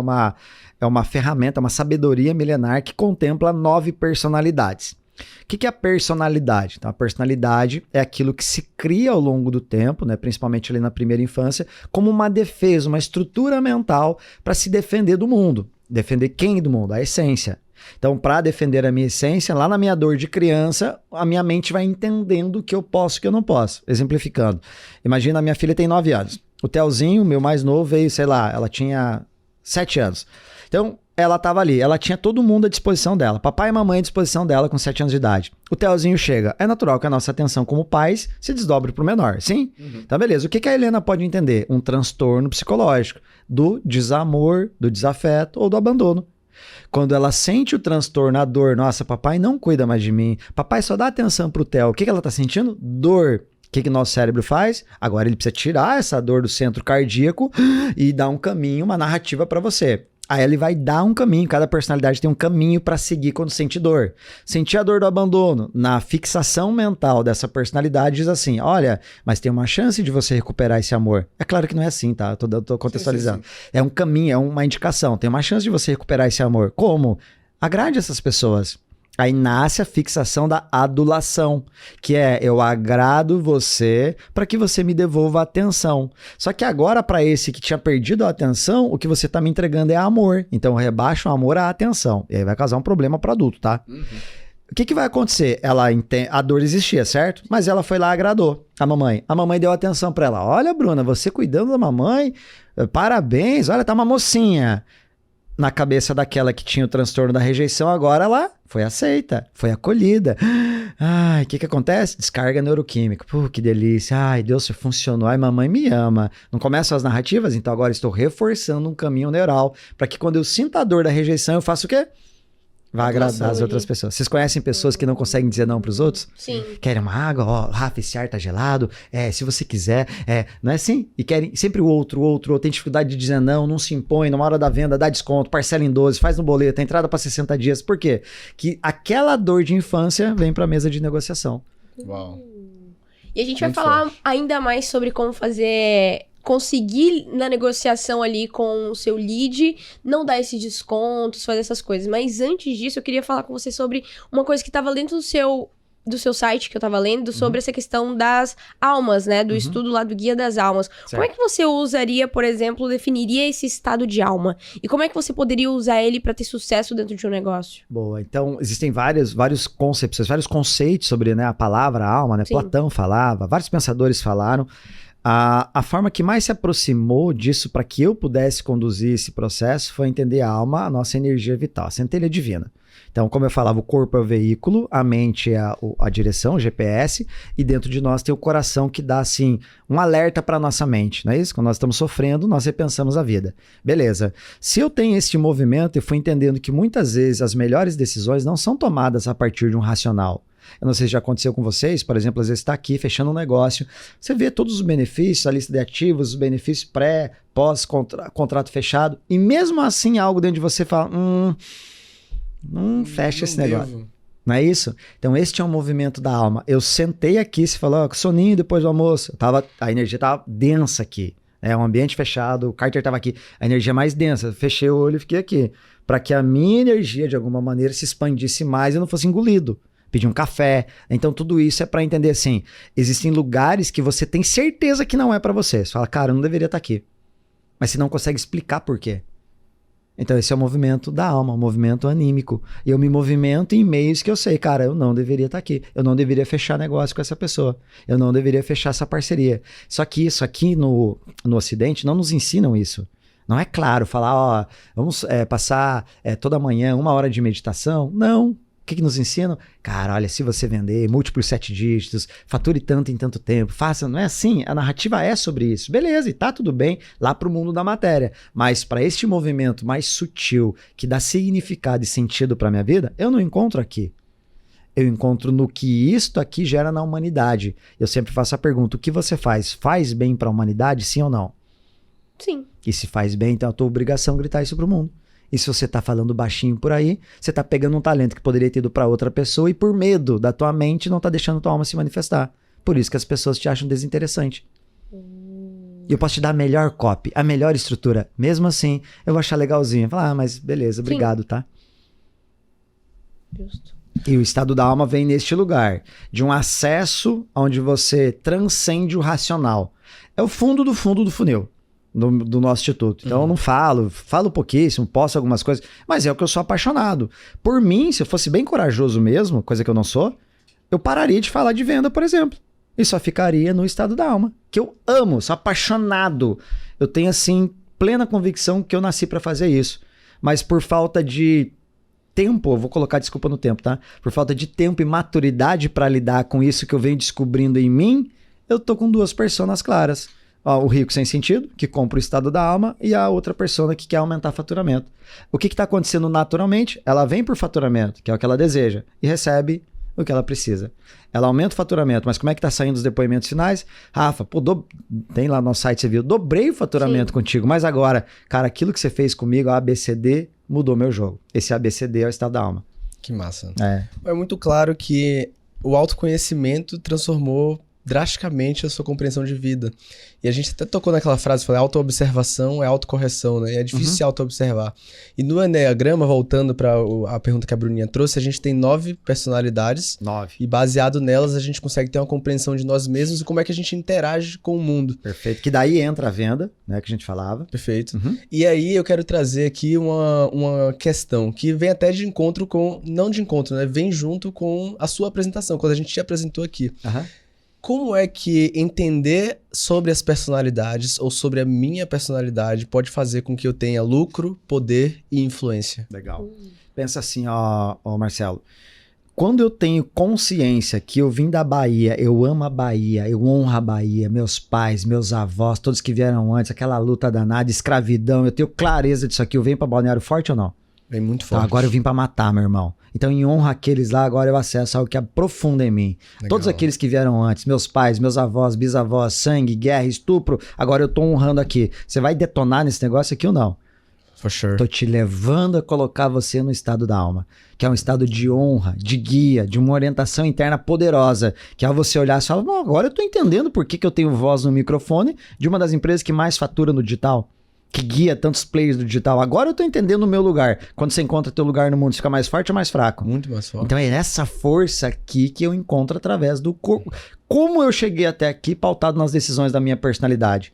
é uma ferramenta, uma sabedoria milenar que contempla 9 personalidades. O que é a personalidade? Então, a personalidade é aquilo que se cria ao longo do tempo, né, principalmente ali na primeira infância, como uma defesa, uma estrutura mental para se defender do mundo. Defender quem do mundo? A essência. Então, para defender a minha essência, lá na minha dor de criança, a minha mente vai entendendo o que eu posso e o que eu não posso. Exemplificando. Imagina, a minha filha tem 9 anos. O Telzinho, meu mais novo, veio, sei lá, ela tinha 7 anos. Então, ela estava ali, ela tinha todo mundo à disposição dela, papai e mamãe à disposição dela com 7 anos de idade. O Telzinho chega, é natural que a nossa atenção como pais se desdobre para o menor, sim? Então beleza, o que a Helena pode entender? Um transtorno psicológico do desamor, do desafeto ou do abandono. Quando ela sente o transtorno, a dor, nossa, papai não cuida mais de mim, papai só dá atenção pro Theo, o que ela está sentindo? Dor. O que nosso cérebro faz? Agora ele precisa tirar essa dor do centro cardíaco e dar um caminho, uma narrativa para você. Aí ele vai dar um caminho, cada personalidade tem um caminho para seguir quando sente dor. Sentir a dor do abandono, na fixação mental dessa personalidade diz assim, olha, mas tem uma chance de você recuperar esse amor. É claro que não é assim, tá? Eu tô contextualizando. Sim. É um caminho, é uma indicação, tem uma chance de você recuperar esse amor. Como? Agrade essas pessoas. Aí nasce a fixação da adulação, que é eu agrado você para que você me devolva a atenção. Só que agora para esse que tinha perdido a atenção, o que você tá me entregando é amor. Então rebaixa o amor à atenção. E aí vai causar um problema para adulto, tá? Uhum. O que vai acontecer? A dor existia, certo? Mas ela foi lá e agradou a mamãe. A mamãe deu atenção para ela. Olha, Bruna, você cuidando da mamãe, parabéns, olha, tá uma mocinha. Na cabeça daquela que tinha o transtorno da rejeição, agora ela foi aceita, foi acolhida. Ai, o que acontece? Descarga neuroquímica. Pô, que delícia. Ai, Deus, funcionou. Ai, mamãe me ama. Não começam as narrativas? Então agora estou reforçando um caminho neural para que quando eu sinto a dor da rejeição, eu faço o quê? Vai agradar as outras pessoas. Vocês conhecem pessoas que não conseguem dizer não pros outros? Sim. Querem uma água? Ó, Rafa, esse ar tá gelado. Se você quiser. Não é assim? E querem sempre o outro. Tem dificuldade de dizer não se impõe, numa hora da venda, dá desconto, parcela em 12, faz no boleto, entrada para 60 dias. Por quê? Que aquela dor de infância vem pra mesa de negociação. Uau. E a gente vai falar ainda mais sobre como conseguir na negociação ali com o seu lead, não dar esses descontos, fazer essas coisas. Mas antes disso, eu queria falar com você sobre uma coisa que estava dentro do seu site, que eu estava lendo, sobre essa questão das almas, né? Do estudo lá do Guia das Almas. Certo. Como é que você usaria, por exemplo, definiria esse estado de alma? E como é que você poderia usar ele para ter sucesso dentro de um negócio? Boa, então existem vários conceitos sobre, né, a palavra alma, né? Sim. Platão falava, vários pensadores falaram. A forma que mais se aproximou disso para que eu pudesse conduzir esse processo foi entender a alma, a nossa energia vital, a centelha divina. Então, como eu falava, o corpo é o veículo, a mente é a direção, o GPS, e dentro de nós tem o coração que dá, assim, um alerta para a nossa mente, não é isso? Quando nós estamos sofrendo, nós repensamos a vida. Beleza. Se eu tenho este movimento, eu fui entendendo que muitas vezes as melhores decisões não são tomadas a partir de um racional. Eu não sei se já aconteceu com vocês, por exemplo, às vezes está aqui fechando um negócio, você vê todos os benefícios, a lista de ativos, os benefícios pré, pós, contrato fechado, e mesmo assim algo dentro de você fala, fecha esse negócio. Não é isso? Então este é um movimento da alma. Eu sentei aqui, você falou, soninho depois do almoço, a energia estava densa aqui, um ambiente fechado, o Carter estava aqui, a energia mais densa, fechei o olho e fiquei aqui, para que a minha energia de alguma maneira se expandisse mais e não fosse engolido. Pedir um café. Então, tudo isso é para entender assim, existem lugares que você tem certeza que não é para você. Você fala, cara, eu não deveria estar aqui. Mas você não consegue explicar por quê. Então, esse é o movimento da alma, o movimento anímico. E eu me movimento em meios que eu sei, cara, eu não deveria estar aqui. Eu não deveria fechar negócio com essa pessoa. Eu não deveria fechar essa parceria. Só que isso aqui no Ocidente não nos ensinam isso. Não é claro falar, vamos passar toda manhã 1 hora de meditação. Não. que nos ensinam? Cara, olha, se você vender múltiplos 7 dígitos, fature tanto em tanto tempo, faça, não é assim? A narrativa é sobre isso. Beleza, e tá tudo bem lá pro mundo da matéria. Mas para este movimento mais sutil, que dá significado e sentido pra minha vida, eu não encontro aqui. Eu encontro no que isto aqui gera na humanidade. Eu sempre faço a pergunta, o que você faz? Faz bem pra humanidade, sim ou não? Sim. E se faz bem, então é a tua obrigação gritar isso pro mundo. E se você tá falando baixinho por aí, você tá pegando um talento que poderia ter ido pra outra pessoa e por medo da tua mente não tá deixando tua alma se manifestar. Por isso que as pessoas te acham desinteressante. E eu posso te dar a melhor copy, a melhor estrutura. Mesmo assim, eu vou achar legalzinho. Falar, mas beleza, obrigado, tá? Justo. E o estado da alma vem neste lugar, de um acesso onde você transcende o racional. É o fundo do funil do nosso instituto. Então eu não falo pouquíssimo, posto algumas coisas, mas é o que eu sou apaixonado. Por mim, se eu fosse bem corajoso mesmo, coisa que eu não sou, eu pararia de falar de venda, por exemplo. E só ficaria no estado da alma, que eu amo, sou apaixonado. Eu tenho, assim, plena convicção que eu nasci para fazer isso. Mas por falta de tempo, eu vou colocar desculpa no tempo, tá? Por falta de tempo e maturidade para lidar com isso que eu venho descobrindo em mim, eu tô com 2 personas claras. Ó, o rico sem sentido, que compra o estado da alma, e a outra persona que quer aumentar faturamento. O que está acontecendo naturalmente? Ela vem por faturamento, que é o que ela deseja, e recebe o que ela precisa. Ela aumenta o faturamento, mas como é que tá saindo os depoimentos finais? Rafa, pô, tem lá no nosso site, você viu, dobrei o faturamento contigo, mas agora, cara, aquilo que você fez comigo, a ABCD, mudou meu jogo. Esse ABCD é o estado da alma. Que massa. É muito claro que o autoconhecimento transformou drasticamente a sua compreensão de vida. E a gente até tocou naquela frase, falei, autoobservação é autocorreção, né? E é difícil se auto-observar. E no Enneagrama, voltando para a pergunta que a Bruninha trouxe, a gente tem 9 personalidades. 9. E baseado nelas, a gente consegue ter uma compreensão de nós mesmos e como é que a gente interage com o mundo. Perfeito. Que daí entra a venda, né? Que a gente falava. Perfeito. E aí eu quero trazer aqui uma questão que vem até de encontro com... Não de encontro, né? Vem junto com a sua apresentação, quando a gente te apresentou aqui. Como é que entender sobre as personalidades ou sobre a minha personalidade pode fazer com que eu tenha lucro, poder e influência? Legal. Pensa assim, ó, Marcelo. Quando eu tenho consciência que eu vim da Bahia, eu amo a Bahia, eu honro a Bahia, meus pais, meus avós, todos que vieram antes, aquela luta danada, escravidão, eu tenho clareza disso aqui, eu venho pra Balneário Forte ou não? Vem muito Então, forte. agora eu vim pra matar, meu irmão. Então, em honra àqueles lá, agora eu acesso algo que é profundo em mim. Legal. Todos aqueles que vieram antes, meus pais, meus avós, bisavós, sangue, guerra, estupro, agora eu tô honrando aqui. Você vai detonar nesse negócio aqui ou não? For sure. Tô te levando a colocar você no estado da alma, que é um estado de honra, de guia, de uma orientação interna poderosa, que ao você olhar e falar, não, agora eu tô entendendo por que eu tenho voz no microfone de uma das empresas que mais fatura no digital, que guia tantos players do digital. Agora eu tô entendendo o meu lugar. Quando você encontra teu lugar no mundo, você fica mais forte ou mais fraco? Muito mais forte. Então é essa força aqui que eu encontro através do corpo. Como eu cheguei até aqui pautado nas decisões da minha personalidade?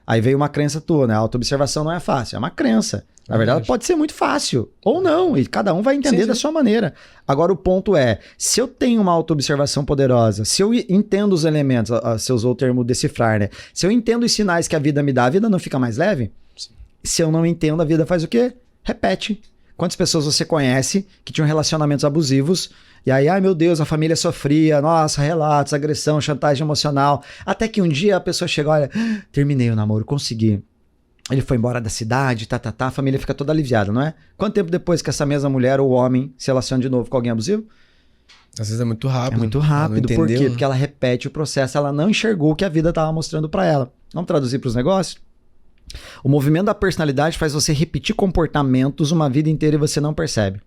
Aí veio uma crença tua, né? A autoobservação não é fácil, é uma crença. Na verdade, pode ser muito fácil, ou não, e cada um vai entender da sua maneira. Agora, o ponto é, se eu tenho uma autoobservação poderosa, se eu entendo os elementos, você usou o termo decifrar, né? Se eu entendo os sinais que a vida me dá, a vida não fica mais leve? Sim. Se eu não entendo, a vida faz o quê? Repete. Quantas pessoas você conhece que tinham relacionamentos abusivos, e aí, ai meu Deus, a família sofria, nossa, relatos, agressão, chantagem emocional, até que um dia a pessoa chega, olha, terminei o namoro, consegui. Ele foi embora da cidade, a família fica toda aliviada, não é? Quanto tempo depois que essa mesma mulher ou homem se relaciona de novo com alguém abusivo? Às vezes é muito rápido. É muito rápido, por quê? Porque ela repete o processo, ela não enxergou o que a vida estava mostrando para ela. Vamos traduzir para os negócios? O movimento da personalidade faz você repetir comportamentos uma vida inteira e você não percebe.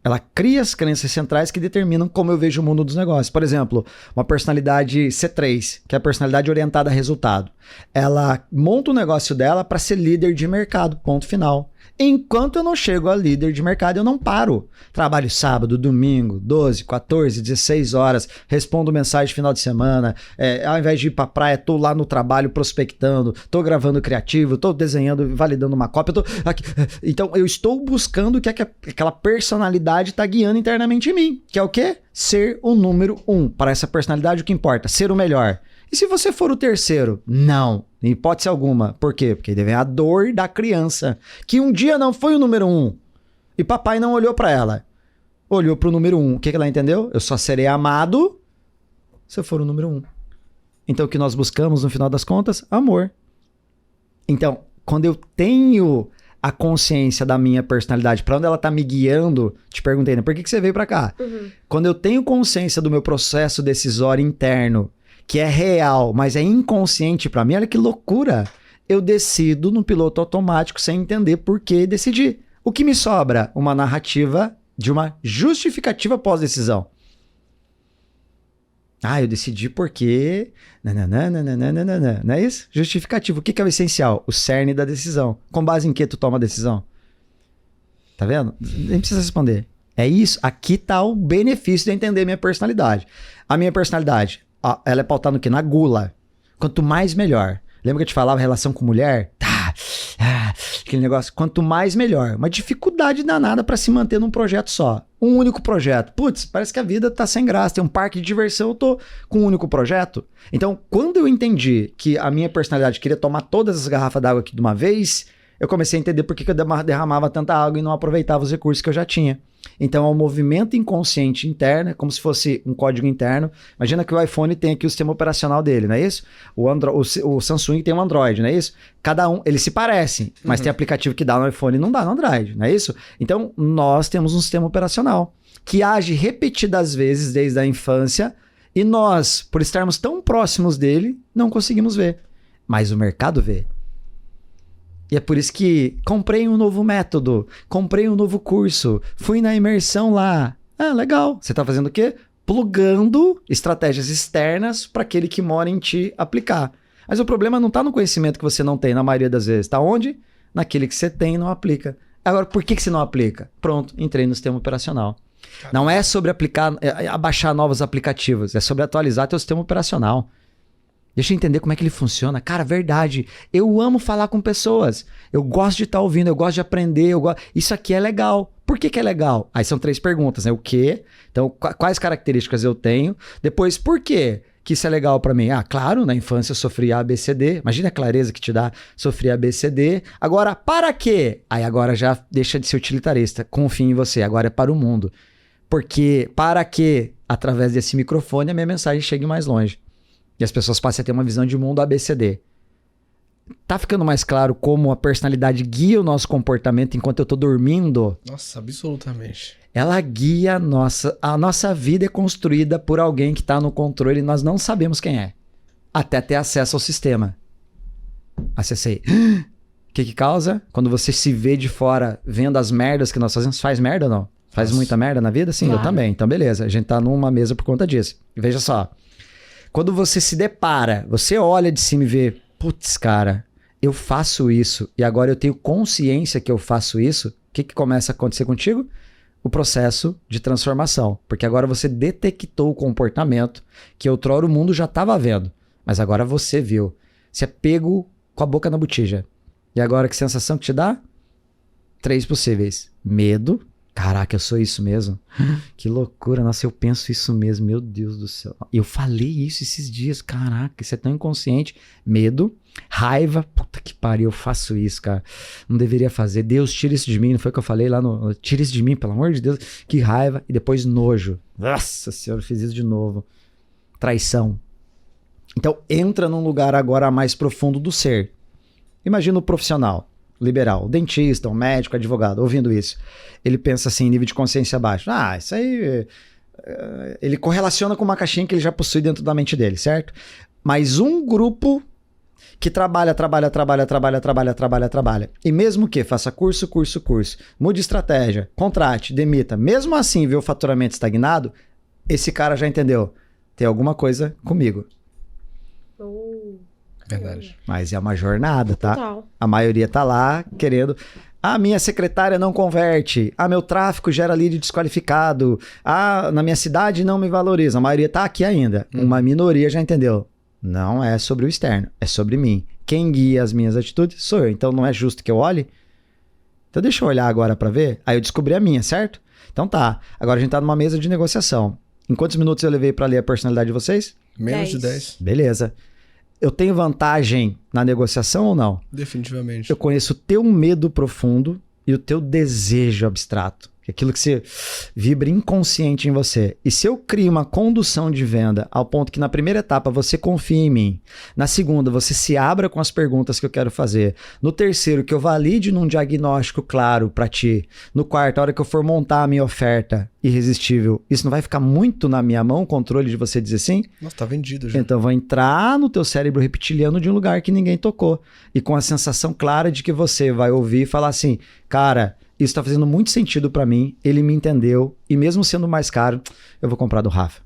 Ela cria as crenças centrais que determinam como eu vejo o mundo dos negócios. Por exemplo, uma personalidade C3, que é a personalidade orientada a resultado. Ela monta o negócio dela para ser líder de mercado, ponto final. Enquanto eu não chego a líder de mercado, eu não paro. Trabalho sábado, domingo, 12, 14, 16 horas, respondo mensagem final de semana, ao invés de ir pra praia, tô lá no trabalho prospectando, tô gravando criativo, tô desenhando, validando uma cópia, então eu estou buscando o que aquela personalidade tá guiando internamente em mim, que é o quê? Ser o número 1. Para essa personalidade o que importa? Ser o melhor. E se você for o terceiro? Não, em hipótese alguma. Por quê? Porque vem a dor da criança, que um dia não foi o número 1 e papai não olhou para ela. olhou pro número 1. O que ela entendeu? Eu só serei amado se eu for o número 1. Então, o que nós buscamos, no final das contas? Amor. Então, quando eu tenho a consciência da minha personalidade, pra onde ela tá me guiando, te perguntei, né? Por que você veio pra cá? Quando eu tenho consciência do meu processo decisório interno, que é real, mas é inconsciente pra mim, olha que loucura. Eu decido no piloto automático sem entender por que decidi. O que me sobra? Uma narrativa de uma justificativa pós-decisão. Eu decidi porque... Não é isso? Justificativo. O que é o essencial? O cerne da decisão. Com base em que tu toma a decisão? Tá vendo? Nem precisa responder. É isso. Aqui tá o benefício de entender minha personalidade. A minha personalidade, ela é pautada no quê? Na gula. Quanto mais, melhor. Lembra que eu te falava relação com mulher? Aquele negócio. Quanto mais, melhor. Uma dificuldade danada pra se manter num projeto só. Um único projeto. Putz, parece que a vida tá sem graça. Tem um parque de diversão, eu tô com um único projeto. Então, quando eu entendi que a minha personalidade queria tomar todas as garrafas d'água aqui de uma vez, eu comecei a entender por que eu derramava tanta água e não aproveitava os recursos que eu já tinha. Então, é um movimento inconsciente interno, como se fosse um código interno. Imagina que o iPhone tem aqui o sistema operacional dele, não é isso? O Samsung tem um Android, não é isso? Cada um, eles se parecem, mas tem aplicativo que dá no iPhone e não dá no Android, não é isso? Então, nós temos um sistema operacional que age repetidas vezes desde a infância e nós, por estarmos tão próximos dele, não conseguimos ver. Mas o mercado vê. E é por isso que comprei um novo método, comprei um novo curso, fui na imersão lá. Legal. Você está fazendo o quê? Plugando estratégias externas para aquele que mora em ti aplicar. Mas o problema não está no conhecimento que você não tem, na maioria das vezes. Está onde? Naquele que você tem e não aplica. Agora, por que você não aplica? Pronto, entrei no sistema operacional. Não é sobre abaixar novos aplicativos, é sobre atualizar teu sistema operacional. Deixa eu entender como é que ele funciona. Cara, verdade. Eu amo falar com pessoas. Eu gosto de estar ouvindo, eu gosto de aprender. Isso aqui é legal. Por que é legal? Aí são 3 perguntas, né? O quê? Então, quais características eu tenho? Depois, por quê que isso é legal pra mim? Claro, na infância eu sofri ABCD. Imagina a clareza que te dá sofrer ABCD. Agora, para quê? Aí agora já deixa de ser utilitarista. Confia em você. Agora é para o mundo. Porque, para que, através desse microfone, a minha mensagem chegue mais longe. E as pessoas passam a ter uma visão de mundo ABCD. Tá ficando mais claro como a personalidade guia o nosso comportamento enquanto eu tô dormindo? Nossa, absolutamente. Ela guia a nossa vida é construída por alguém que tá no controle e nós não sabemos quem é. Até ter acesso ao sistema. Acessei. O que causa? Quando você se vê de fora vendo as merdas que nós fazemos, faz merda ou não? Faz muita merda na vida? Sim, claro. Eu também. Então beleza, a gente tá numa mesa por conta disso. Veja só. Quando você se depara, você olha de cima e vê, putz, cara, eu faço isso e agora eu tenho consciência que eu faço isso, o que começa a acontecer contigo? O processo de transformação. Porque agora você detectou o comportamento que outrora o mundo já estava vendo, mas agora você viu. Você é pego com a boca na botija. E agora que sensação que te dá? 3 possíveis. Medo. Caraca, eu sou isso mesmo. Que loucura. Nossa, eu penso isso mesmo. Meu Deus do céu. Eu falei isso esses dias. Caraca, isso é tão inconsciente. Medo, raiva. Puta que pariu, eu faço isso, cara. Não deveria fazer. Deus, tira isso de mim. Não foi o que eu falei lá no... Tira isso de mim, pelo amor de Deus. Que raiva. E depois nojo. Nossa senhora, eu fiz isso de novo. Traição. Então, entra num lugar agora mais profundo do ser. Imagina o profissional. Liberal, dentista, um médico, advogado, ouvindo isso. Ele pensa assim, nível de consciência baixo. Isso aí... Ele correlaciona com uma caixinha que ele já possui dentro da mente dele, certo? Mas um grupo que trabalha. E mesmo que faça curso, mude estratégia, contrate, demita. Mesmo assim, vê o faturamento estagnado, esse cara já entendeu. Tem alguma coisa comigo. Verdade. Mas é uma jornada, tá? Total. A maioria tá lá querendo... minha secretária não converte. Meu tráfico gera lead desqualificado. Na minha cidade não me valoriza. A maioria tá aqui ainda. Uma minoria já entendeu. Não é sobre o externo, é sobre mim. Quem guia as minhas atitudes sou eu. Então não é justo que eu olhe? Então deixa eu olhar agora pra ver. Aí eu descobri a minha, certo? Então tá. Agora a gente tá numa mesa de negociação. Em quantos minutos eu levei pra ler a personalidade de vocês? Menos de 10. Beleza. Eu tenho vantagem na negociação ou não? Definitivamente. Eu conheço o teu medo profundo e o teu desejo abstrato. O aquilo que você vibra inconsciente em você. E se eu crio uma condução de venda ao ponto que na primeira etapa você confia em mim, na segunda você se abra com as perguntas que eu quero fazer, no terceiro que eu valide num diagnóstico claro para ti, no quarto, a hora que eu for montar a minha oferta irresistível, isso não vai ficar muito na minha mão, o controle de você dizer sim? Nossa, tá vendido já. Então eu vou entrar no teu cérebro reptiliano de um lugar que ninguém tocou. E com a sensação clara de que você vai ouvir e falar assim, cara, isso tá fazendo muito sentido para mim, ele me entendeu, e mesmo sendo mais caro, eu vou comprar do Rafa.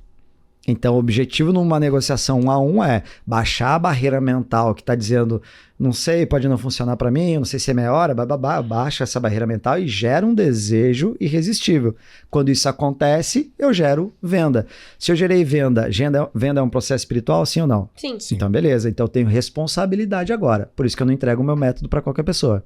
Então o objetivo numa negociação 1 a 1 é baixar a barreira mental que tá dizendo, não sei, pode não funcionar para mim, não sei se é minha hora, baixa essa barreira mental e gera um desejo irresistível. Quando isso acontece, eu gero venda. Se eu gerei venda é um processo espiritual, sim ou não? Sim. Então beleza, então eu tenho responsabilidade agora, por isso que eu não entrego o meu método para qualquer pessoa.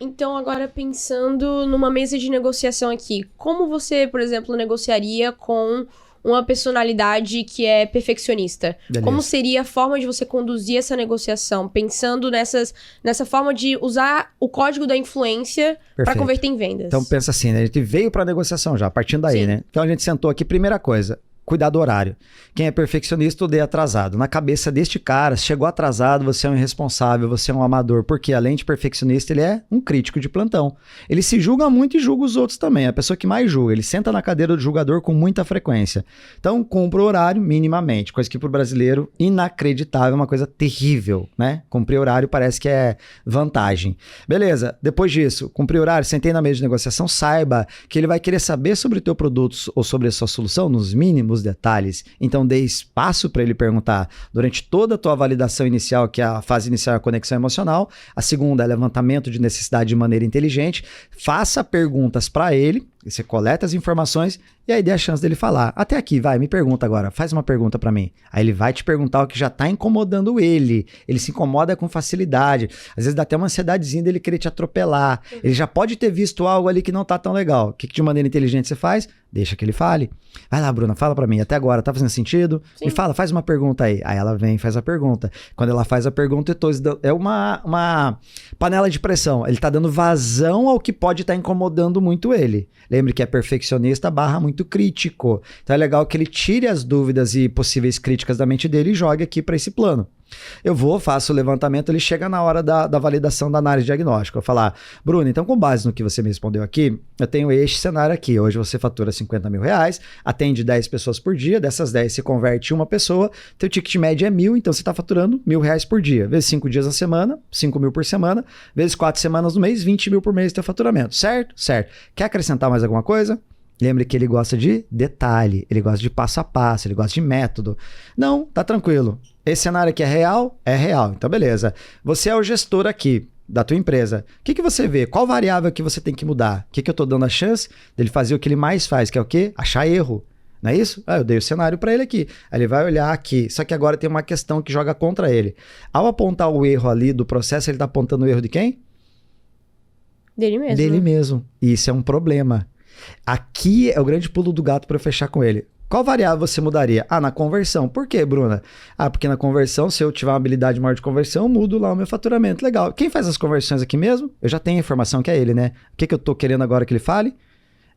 Então, agora pensando numa mesa de negociação aqui, como você, por exemplo, negociaria com uma personalidade que é perfeccionista? Beleza. Como seria a forma de você conduzir essa negociação? Pensando nessa forma de usar o código da influência para Perfeito. converter em vendas. Então pensa assim, né? A gente veio para negociação já, partindo daí, Sim. né? Então a gente sentou aqui, primeira coisa, cuidar do horário. Quem é perfeccionista odeia atrasado. Na cabeça deste cara, se chegou atrasado, você é um irresponsável, você é um amador, porque além de perfeccionista, ele é um crítico de plantão. Ele se julga muito e julga os outros também, é a pessoa que mais julga. Ele senta na cadeira do julgador com muita frequência. Então, cumpra o horário minimamente, coisa que pro brasileiro, inacreditável, é uma coisa terrível, né? Cumprir horário parece que é vantagem. Beleza, depois disso, cumprir horário, sentei na mesa de negociação, saiba que ele vai querer saber sobre o teu produto ou sobre a sua solução nos mínimos detalhes. Então, dê espaço para ele perguntar durante toda a tua validação inicial, que é a fase inicial, a conexão emocional. A segunda é levantamento de necessidade de maneira inteligente. Faça perguntas para ele, você coleta as informações e aí dê a chance dele falar. Até aqui, vai, me pergunta agora, faz uma pergunta para mim. Aí ele vai te perguntar o que já tá incomodando ele. Ele se incomoda com facilidade. Às vezes dá até uma ansiedadezinha dele querer te atropelar. Ele já pode ter visto algo ali que não tá tão legal. O que de maneira inteligente você faz? Deixa que ele fale. Vai lá, Bruna, fala pra mim. Até agora, tá fazendo sentido? Sim. Me fala, faz uma pergunta aí. Aí ela vem e faz a pergunta. Quando ela faz a pergunta, é uma panela de pressão. Ele tá dando vazão ao que pode estar incomodando muito ele. Lembre que é perfeccionista / muito crítico. Então é legal que ele tire as dúvidas e possíveis críticas da mente dele e jogue aqui pra esse plano. Eu faço o levantamento, ele chega na hora da validação da análise diagnóstica. Eu falar, Bruno, então com base no que você me respondeu aqui, eu tenho este cenário aqui. Hoje você fatura 50 mil reais, atende 10 pessoas por dia, dessas 10 se converte em uma pessoa, teu ticket médio é 1.000, então você está faturando 1.000 reais por dia. Vezes 5 dias na semana, 5 mil por semana, vezes 4 semanas no mês, 20 mil por mês teu faturamento, certo? Certo. Quer acrescentar mais alguma coisa? Lembre que ele gosta de detalhe, ele gosta de passo a passo, ele gosta de método. Não, tá tranquilo. Esse cenário aqui é real? É real. Então, beleza. Você é o gestor aqui da tua empresa. O que você vê? Qual variável que você tem que mudar? O que eu tô dando a chance dele fazer o que ele mais faz, que é o quê? Achar erro. Não é isso? Eu dei o cenário para ele aqui. Aí ele vai olhar aqui. Só que agora tem uma questão que joga contra ele. Ao apontar o erro ali do processo, ele tá apontando o erro de quem? Dele mesmo. Dele mesmo. E isso é um problema. Aqui é o grande pulo do gato para eu fechar com ele. Qual variável você mudaria? Na conversão. Por quê, Bruna? Porque na conversão, se eu tiver uma habilidade maior de conversão, eu mudo lá o meu faturamento. Legal. Quem faz as conversões aqui mesmo? Eu já tenho a informação que é ele, né? O que eu tô querendo agora que ele fale?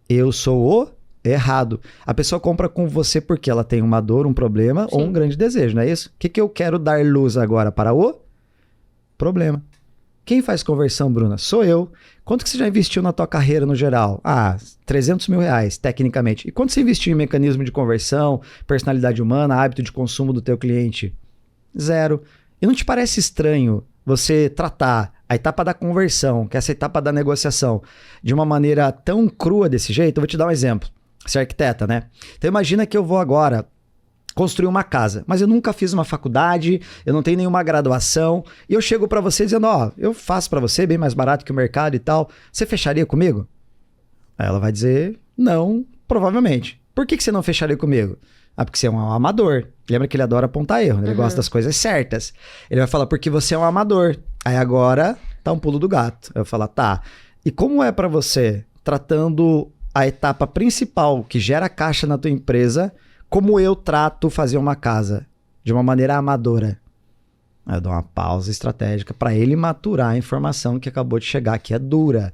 Eu sou o errado. A pessoa compra com você porque ela tem uma dor, um problema ou um grande desejo, não é isso? O que eu quero dar luz agora para o problema? Quem faz conversão, Bruna? Sou eu. Quanto que você já investiu na tua carreira no geral? 300 mil reais, tecnicamente. E quanto você investiu em mecanismo de conversão, personalidade humana, hábito de consumo do teu cliente? 0. E não te parece estranho você tratar a etapa da conversão, que é essa etapa da negociação, de uma maneira tão crua desse jeito? Eu vou te dar um exemplo. Você é arquiteta, né? Então imagina que eu vou agora construir uma casa, mas eu nunca fiz uma faculdade, eu não tenho nenhuma graduação, e eu chego pra você dizendo, eu faço pra você bem mais barato que o mercado e tal, você fecharia comigo? Aí ela vai dizer, não, provavelmente. Por que você não fecharia comigo? Porque você é um amador. Lembra que ele adora apontar erro, né? Ele gosta das coisas certas. Ele vai falar, porque você é um amador. Aí agora tá um pulo do gato. Eu vou falar, tá. E como é pra você, tratando a etapa principal que gera caixa na tua empresa, como eu trato fazer uma casa de uma maneira amadora? Eu dou uma pausa estratégica para ele maturar a informação que acabou de chegar, que é dura.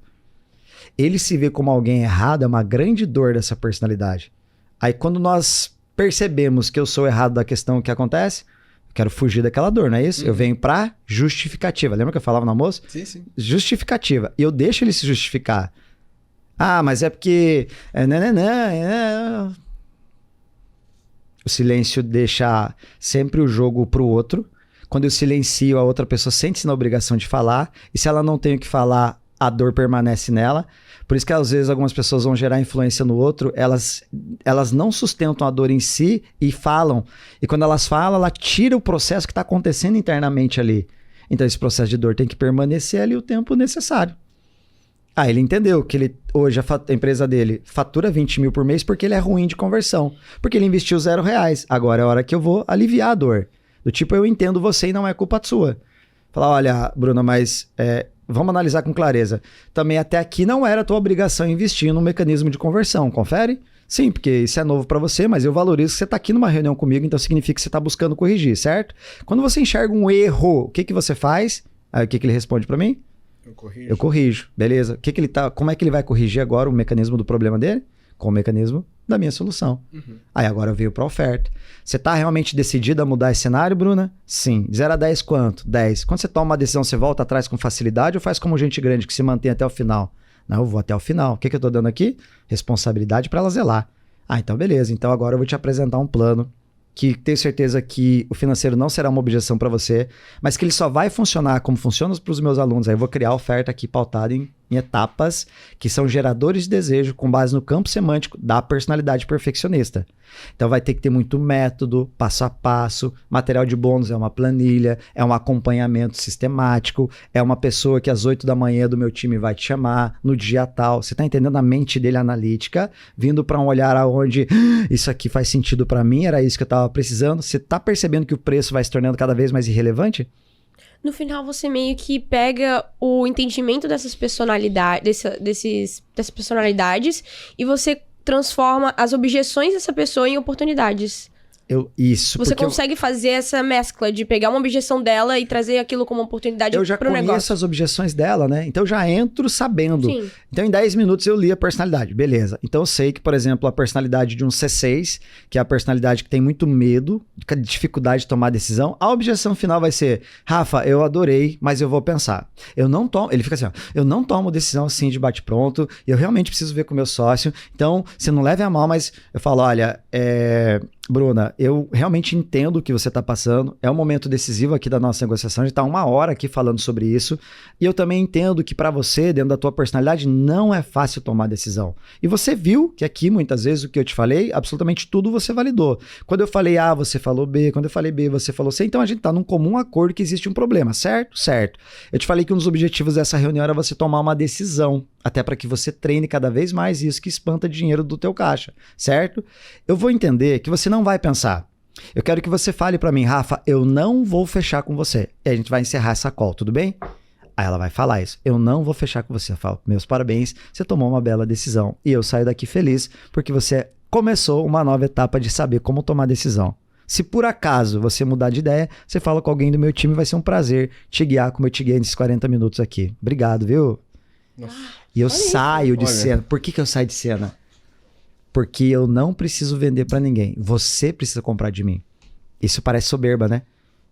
Ele se vê como alguém errado, é uma grande dor dessa personalidade. Aí quando nós percebemos que eu sou errado da questão que acontece, eu quero fugir daquela dor, não é isso? Eu venho pra justificativa. Lembra que eu falava no almoço? Sim. Justificativa. E eu deixo ele se justificar. Ah, mas é porque... O silêncio deixa sempre o jogo pro outro. Quando eu silencio, a outra pessoa sente-se na obrigação de falar. E se ela não tem o que falar, a dor permanece nela. Por isso que às vezes algumas pessoas vão gerar influência no outro, elas não sustentam a dor em si e falam. E quando elas falam, ela tira o processo que está acontecendo internamente ali. Então esse processo de dor tem que permanecer ali o tempo necessário. Ah, ele entendeu que hoje a empresa dele fatura 20 mil por mês porque ele é ruim de conversão. Porque ele investiu R$0. Agora é a hora que eu vou aliviar a dor. Do tipo, eu entendo você e não é culpa sua. Falar, olha, Bruna, mas... vamos analisar com clareza. Também até aqui não era a tua obrigação investir no mecanismo de conversão, confere? Sim, porque isso é novo para você, mas eu valorizo que você está aqui numa reunião comigo, então significa que você está buscando corrigir, certo? Quando você enxerga um erro, o que que você faz? Aí o que que ele responde para mim? Eu corrijo, beleza. Como é que ele vai corrigir agora o mecanismo do problema dele? Com o mecanismo da minha solução. Aí agora veio para a oferta. Você está realmente decidido a mudar esse cenário, Bruna? Sim. De 0 a 10 quanto? 10. Quando você toma uma decisão, você volta atrás com facilidade ou faz como gente grande que se mantém até o final? Não, eu vou até o final. O que eu estou dando aqui? Responsabilidade para ela zelar. Ah, então beleza. Então agora eu vou te apresentar um plano que tenho certeza que o financeiro não será uma objeção para você, mas que ele só vai funcionar como funciona para os meus alunos. Aí eu vou criar a oferta aqui pautada em etapas que são geradores de desejo com base no campo semântico da personalidade perfeccionista. Então vai ter que ter muito método, passo a passo, material de bônus é uma planilha, é um acompanhamento sistemático, é uma pessoa que às 8 da manhã do meu time vai te chamar no dia tal. Você está entendendo a mente dele analítica, vindo para um olhar aonde isso aqui faz sentido para mim, era isso que eu estava precisando. Você está percebendo que o preço vai se tornando cada vez mais irrelevante? No final, você meio que pega o entendimento dessas personalidades, dessas personalidades e você transforma as objeções dessa pessoa em oportunidades. Você consegue fazer essa mescla de pegar uma objeção dela e trazer aquilo como oportunidade para o negócio. Eu já conheço as objeções dela, né? Então eu já entro sabendo. Sim. Então em 10 minutos eu li a personalidade, beleza. Então eu sei que, por exemplo, a personalidade de um C6, que é a personalidade que tem muito medo, dificuldade de tomar decisão, a objeção final vai ser, Rafa, eu adorei, mas eu vou pensar. Ele fica assim, ó, eu não tomo decisão assim de bate-pronto, eu realmente preciso ver com o meu sócio, então você não leve a mal, mas eu falo, olha, Bruna, eu realmente entendo o que você está passando. É um momento decisivo aqui da nossa negociação. A gente está 1 hora aqui falando sobre isso. E eu também entendo que para você, dentro da tua personalidade, não é fácil tomar decisão. E você viu que aqui, muitas vezes, o que eu te falei, absolutamente tudo você validou. Quando eu falei A, você falou B. Quando eu falei B, você falou C. Então a gente está num comum acordo que existe um problema, certo? Certo. Eu te falei que um dos objetivos dessa reunião era você tomar uma decisão. Até para que você treine cada vez mais isso que espanta dinheiro do teu caixa, certo? Eu vou entender que você não vai pensar. Eu quero que você fale para mim, Rafa, eu não vou fechar com você. E a gente vai encerrar essa call, tudo bem? Aí ela vai falar isso. Eu não vou fechar com você. Eu falo, meus parabéns, você tomou uma bela decisão. E eu saio daqui feliz porque você começou uma nova etapa de saber como tomar decisão. Se por acaso você mudar de ideia, você fala com alguém do meu time, vai ser um prazer te guiar como eu te guiei nesses 40 minutos aqui. Obrigado, viu? Nossa. E eu saio de cena. Por que eu saio de cena? Porque eu não preciso vender pra ninguém. Você precisa comprar de mim. Isso parece soberba, né?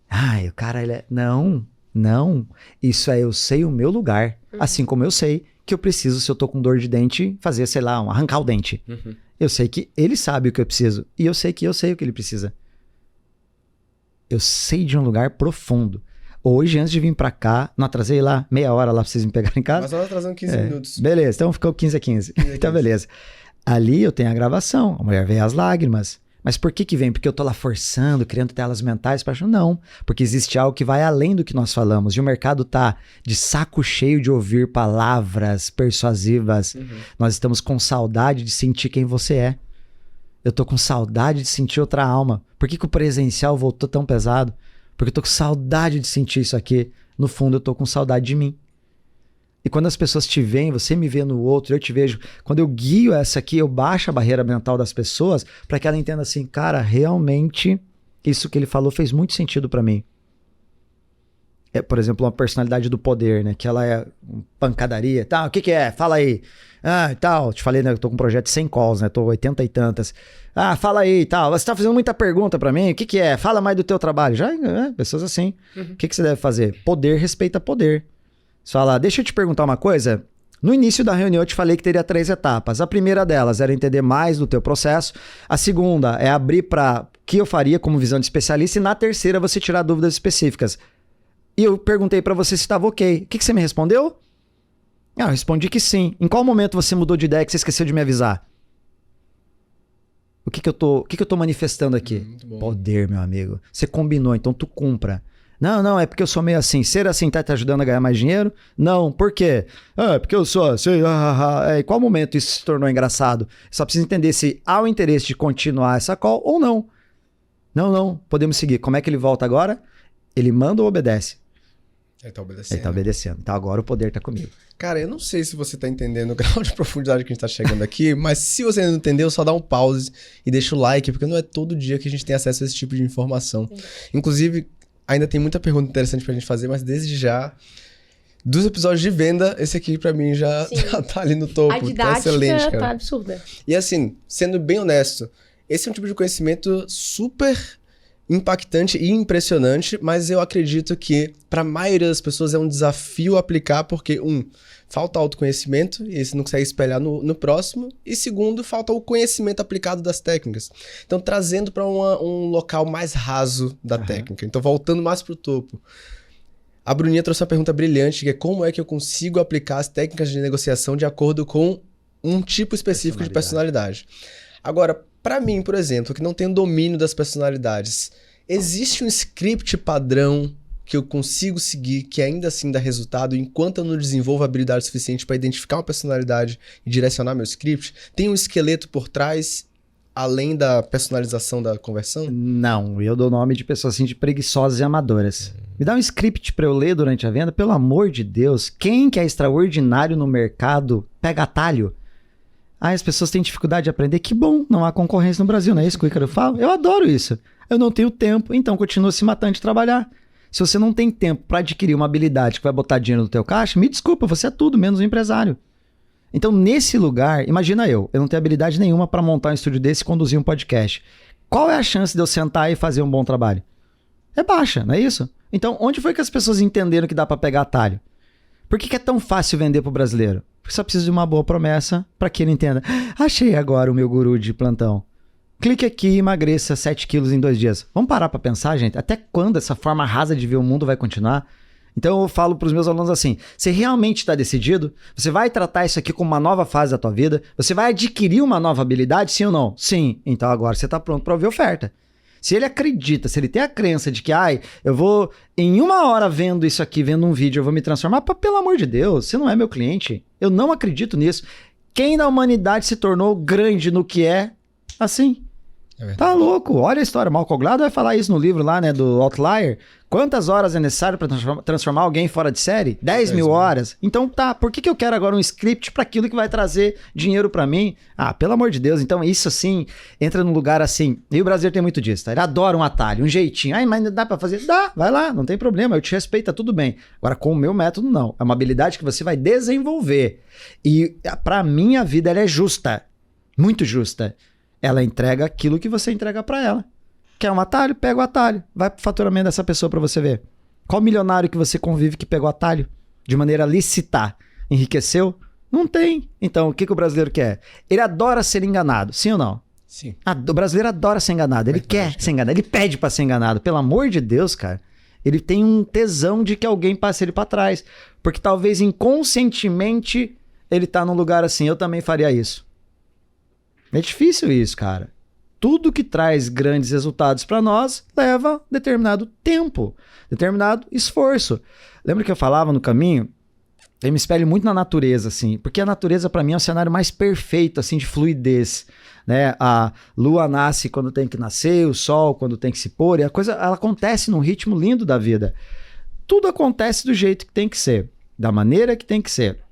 Ai, o cara, ele é... Não. Isso é eu sei o meu lugar. Assim como eu sei que eu preciso, se eu tô com dor de dente, fazer, sei lá, arrancar o dente. Eu sei que ele sabe o que eu preciso. E eu sei que eu sei o que ele precisa. Eu sei de um lugar profundo. Hoje, antes de vir pra cá, não atrasei lá meia hora lá pra vocês me pegarem em casa. Mas nós atrasamos 15 minutos. Beleza, então ficou 15 a 15. Então, beleza. Ali eu tenho a gravação, a mulher vê as lágrimas. Mas por que vem? Porque eu tô lá forçando, criando telas mentais para achar? Não, porque existe algo que vai além do que nós falamos. E o mercado tá de saco cheio de ouvir palavras persuasivas. Nós estamos com saudade de sentir quem você é. Eu tô com saudade de sentir outra alma. Por que o presencial voltou tão pesado? Porque eu tô com saudade de sentir isso aqui. No fundo, eu tô com saudade de mim. E quando as pessoas te veem, você me vê no outro, eu te vejo. Quando eu guio essa aqui, eu baixo a barreira mental das pessoas para que ela entenda assim, cara, realmente isso que ele falou fez muito sentido para mim. por exemplo, uma personalidade do poder, né? Que ela é pancadaria. Tá, o que é? Fala aí. Ah, e tal. Te falei, né? Eu tô com um projeto de 100 calls, né? Tô 80 e tantas. Ah, fala aí e tal. Você tá fazendo muita pergunta pra mim. O que é? Fala mais do teu trabalho. Já, pessoas assim. O que você deve fazer? Poder respeita poder. Você fala, deixa eu te perguntar uma coisa. No início da reunião eu te falei que teria 3 etapas. A primeira delas era entender mais do teu processo. A segunda é abrir para o que eu faria como visão de especialista. E na terceira você tirar dúvidas específicas. E eu perguntei para você se estava ok. O que você me respondeu? Eu respondi que sim. Em qual momento você mudou de ideia que você esqueceu de me avisar? O que eu tô manifestando aqui? Poder, meu amigo. Você combinou, então tu cumpra. Não, é porque eu sou meio assim. Ser assim tá te ajudando a ganhar mais dinheiro? Não, por quê? É porque eu sou assim. Em qual momento isso se tornou engraçado? Só precisa entender se há o interesse de continuar essa call ou não. Não, podemos seguir. Como é que ele volta agora? Ele manda ou obedece? Ele tá obedecendo. Ele tá obedecendo. Então agora o poder tá comigo. Cara, eu não sei se você tá entendendo o grau de profundidade que a gente tá chegando aqui, mas se você ainda não entendeu, só dá um pause e deixa o like, porque não é todo dia que a gente tem acesso a esse tipo de informação. Sim. Inclusive, ainda tem muita pergunta interessante pra gente fazer, mas desde já, dos episódios de venda, esse aqui pra mim já tá ali no topo. A didática tá excelente, cara. Tá absurda. E assim, sendo bem honesto, esse é um tipo de conhecimento super impactante e impressionante, mas eu acredito que para a maioria das pessoas é um desafio aplicar, porque falta autoconhecimento, e esse não consegue espelhar no próximo, e segundo, falta o conhecimento aplicado das técnicas. Então, trazendo para um local mais raso da técnica. Então, voltando mais para o topo. A Bruninha trouxe uma pergunta brilhante, que é como é que eu consigo aplicar as técnicas de negociação de acordo com um tipo específico de personalidade. Agora, para mim, por exemplo, que não tenho domínio das personalidades, existe um script padrão que eu consigo seguir, que ainda assim dá resultado, enquanto eu não desenvolvo habilidade suficiente para identificar uma personalidade e direcionar meu script? Tem um esqueleto por trás, além da personalização da conversão? Não, eu dou nome de pessoas assim de preguiçosas e amadoras. Me dá um script para eu ler durante a venda, pelo amor de Deus. Quem que é extraordinário no mercado pega atalho? As pessoas têm dificuldade de aprender. Que bom, não há concorrência no Brasil, não é isso que o Ícaro fala? Eu adoro isso. Eu não tenho tempo, então continua se matando de trabalhar. Se você não tem tempo para adquirir uma habilidade que vai botar dinheiro no teu caixa, me desculpa, você é tudo menos um empresário. Então, nesse lugar, imagina eu não tenho habilidade nenhuma para montar um estúdio desse e conduzir um podcast. Qual é a chance de eu sentar e fazer um bom trabalho? É baixa, não é isso? Então, onde foi que as pessoas entenderam que dá para pegar atalho? Por que é tão fácil vender pro brasileiro? Porque só precisa de uma boa promessa para que ele entenda. Achei agora o meu guru de plantão. Clique aqui e emagreça 7 quilos em 2 dias. Vamos parar para pensar, gente? Até quando essa forma rasa de ver o mundo vai continuar? Então eu falo para os meus alunos assim, você realmente está decidido? Você vai tratar isso aqui como uma nova fase da tua vida? Você vai adquirir uma nova habilidade, sim ou não? Sim. Então agora você está pronto para ouvir oferta. Se ele acredita, se ele tem a crença de que, eu vou, em 1 hora vendo isso aqui, vendo um vídeo, eu vou me transformar, pelo amor de Deus, você não é meu cliente. Eu não acredito nisso. Quem da humanidade se tornou grande no que é assim? Tá louco, olha a história. Malcolm Gladwell vai falar isso no livro lá, né, do Outlier. Quantas horas é necessário para transformar alguém fora de série? 10 mil horas. Então tá, por que eu quero agora um script para aquilo que vai trazer dinheiro para mim? Pelo amor de Deus. Então isso assim, entra num lugar assim. E o brasileiro tem muito disso, tá? Ele adora um atalho, um jeitinho. Mas dá para fazer? Dá, vai lá, não tem problema, eu te respeito, tá tudo bem. Agora com o meu método não. É uma habilidade que você vai desenvolver. E pra mim a vida ela é justa, muito justa. Ela entrega aquilo que você entrega para ela. Quer um atalho? Pega o atalho. Vai pro faturamento dessa pessoa para você ver. Qual milionário que você convive que pegou atalho de maneira lícita? Enriqueceu? Não tem. Então, o que o brasileiro quer? Ele adora ser enganado. Sim ou não? Sim. O brasileiro adora ser enganado. Ele quer ser enganado. Ele pede para ser enganado. Pelo amor de Deus, cara. Ele tem um tesão de que alguém passe ele para trás. Porque talvez inconscientemente ele tá num lugar assim. Eu também faria isso. É difícil isso, cara. Tudo que traz grandes resultados para nós leva determinado tempo, determinado esforço. Lembra que eu falava no caminho? Eu me espelho muito na natureza, assim, porque a natureza para mim é o cenário mais perfeito, assim, de fluidez, né? A lua nasce quando tem que nascer, o sol quando tem que se pôr, e a coisa ela acontece num ritmo lindo da vida. Tudo acontece do jeito que tem que ser, da maneira que tem que ser.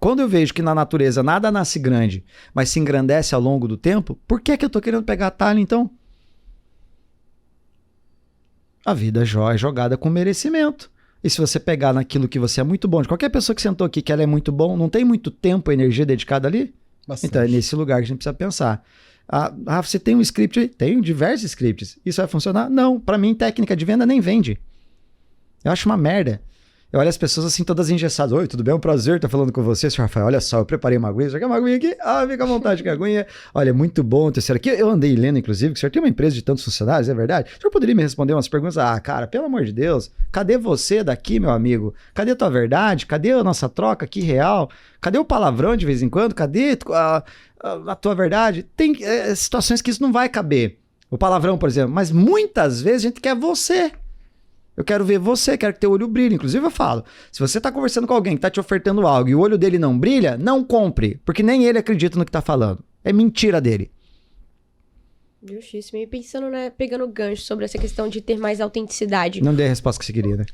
Quando eu vejo que na natureza nada nasce grande, mas se engrandece ao longo do tempo, por que eu tô querendo pegar atalho, então? A vida é jogada com merecimento. E se você pegar naquilo que você é muito bom, de qualquer pessoa que sentou aqui que ela é muito bom, não tem muito tempo e energia dedicada ali? Bastante. Então é nesse lugar que a gente precisa pensar. Você tem um script? Tenho diversos scripts. Isso vai funcionar? Não. Para mim, técnica de venda nem vende. Eu acho uma merda. Eu olho as pessoas assim, todas engessadas. Oi, tudo bem? É um prazer estar falando com você, senhor Rafael. Olha só, eu preparei uma aguinha. Você quer uma aguinha aqui? Fica à vontade com a aguinha. Olha, é muito bom ter você aqui. Eu andei lendo, inclusive, que o senhor tem uma empresa de tantos funcionários, é verdade? O senhor poderia me responder umas perguntas? Cara, pelo amor de Deus, cadê você daqui, meu amigo? Cadê a tua verdade? Cadê a nossa troca aqui real? Cadê o palavrão de vez em quando? Cadê a tua verdade? Tem situações que isso não vai caber. O palavrão, por exemplo. Mas muitas vezes a gente quer você. Eu quero ver você, quero que teu olho brilhe. Inclusive eu falo, se você tá conversando com alguém que tá te ofertando algo e o olho dele não brilha, não compre, porque nem ele acredita no que tá falando. É mentira dele. Justíssimo. E pensando, né, pegando gancho sobre essa questão de ter mais autenticidade. Não dei a resposta que você queria, né?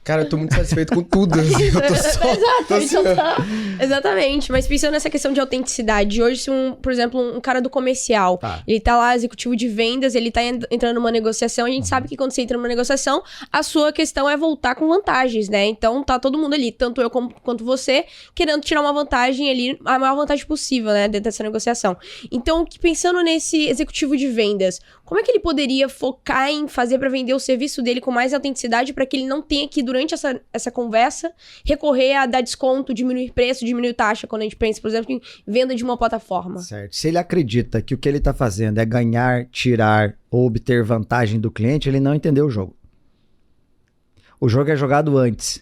Cara, eu tô muito satisfeito com tudo. Assim. Eu tô só... Exato, exatamente. Mas pensando nessa questão de autenticidade, hoje se por exemplo, um cara do comercial, ele tá lá, executivo de vendas, ele tá entrando numa negociação, a gente sabe que quando você entra numa negociação, a sua questão é voltar com vantagens, né? Então tá todo mundo ali, tanto eu quanto você, querendo tirar uma vantagem ali, a maior vantagem possível, né, dentro dessa negociação. Então, pensando nesse executivo de vendas, como é que ele poderia focar em fazer para vender o serviço dele com mais autenticidade para que ele não tenha que, durante essa conversa, recorrer a dar desconto, diminuir preço, diminuir taxa, quando a gente pensa, por exemplo, em venda de uma plataforma? Certo. Se ele acredita que o que ele está fazendo é ganhar, tirar ou obter vantagem do cliente, ele não entendeu o jogo. O jogo é jogado antes.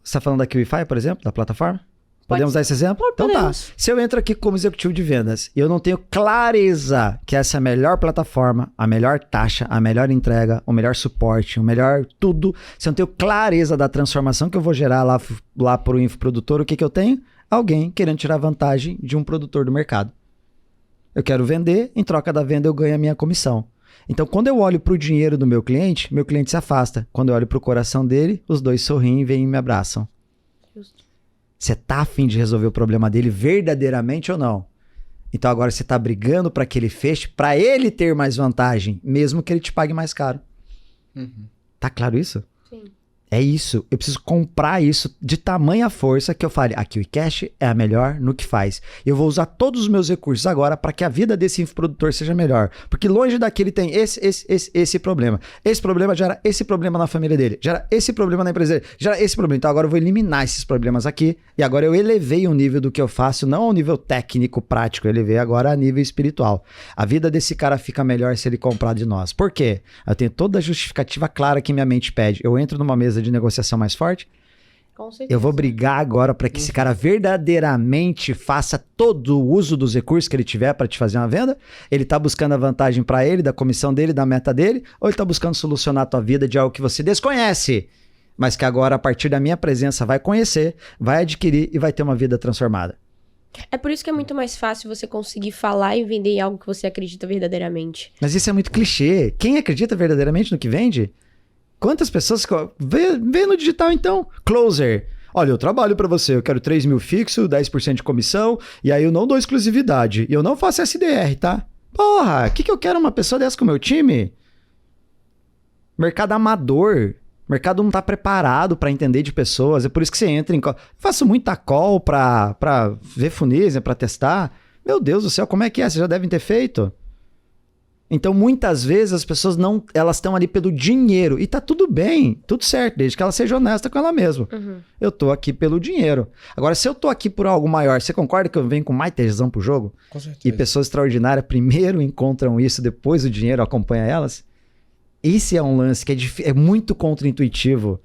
Você está falando da QIFI, por exemplo, da plataforma? Podemos dar esse exemplo? Então tá. Se eu entro aqui como executivo de vendas e eu não tenho clareza que essa é a melhor plataforma, a melhor taxa, a melhor entrega, o melhor suporte, o melhor tudo, se eu não tenho clareza da transformação que eu vou gerar lá para o infoprodutor, o que eu tenho? Alguém querendo tirar vantagem de um produtor do mercado. Eu quero vender, em troca da venda eu ganho a minha comissão. Então, quando eu olho para o dinheiro do meu cliente se afasta. Quando eu olho para o coração dele, os dois sorriem, vêm e me abraçam. Justo. Você tá a fim de resolver o problema dele verdadeiramente ou não? Então agora você tá brigando para que ele feche, para ele ter mais vantagem, mesmo que ele te pague mais caro. Uhum. Tá claro isso? Sim. É isso. Eu preciso comprar isso de tamanha força que eu fale, a QICash é a melhor no que faz. Eu vou usar todos os meus recursos agora para que a vida desse infoprodutor seja melhor. Porque longe daqui ele tem esse problema. Esse problema gera esse problema na família dele. Gera esse problema na empresa dele. Gera esse problema. Então agora eu vou eliminar esses problemas aqui. E agora eu elevei o nível do que eu faço, não ao nível técnico, prático. Eu elevei agora a nível espiritual. A vida desse cara fica melhor se ele comprar de nós. Por quê? Eu tenho toda a justificativa clara que minha mente pede. Eu entro numa mesa de negociação mais forte, eu vou brigar agora para que esse cara verdadeiramente faça todo o uso dos recursos que ele tiver para te fazer uma venda. Ele tá buscando a vantagem para ele, da comissão dele, da meta dele, ou ele tá buscando solucionar a tua vida de algo que você desconhece, mas que agora a partir da minha presença vai conhecer, vai adquirir e vai ter uma vida transformada. É por isso que é muito mais fácil você conseguir falar e vender em algo que você acredita verdadeiramente. Mas isso é muito clichê. Quem acredita verdadeiramente no que vende? Quantas pessoas... Vê no digital, então. Closer. Olha, eu trabalho para você. Eu quero 3 mil fixo, 10% de comissão. E aí eu não dou exclusividade. E eu não faço SDR, tá? Porra, o que eu quero uma pessoa dessa com o meu time? Mercado amador. Mercado não tá preparado para entender de pessoas. É por isso que você entra em... Eu faço muita call para ver funis, né, para testar. Meu Deus do céu, como é que é? Vocês já devem ter feito. Então, muitas vezes, as pessoas elas estão ali pelo dinheiro. E tá tudo bem, tudo certo, desde que ela seja honesta com ela mesma. Uhum. Eu tô aqui pelo dinheiro. Agora, se eu tô aqui por algo maior, você concorda que eu venho com mais tesão pro jogo? Com certeza. E pessoas extraordinárias primeiro encontram isso, depois o dinheiro acompanha elas? Esse é um lance que é muito contraintuitivo.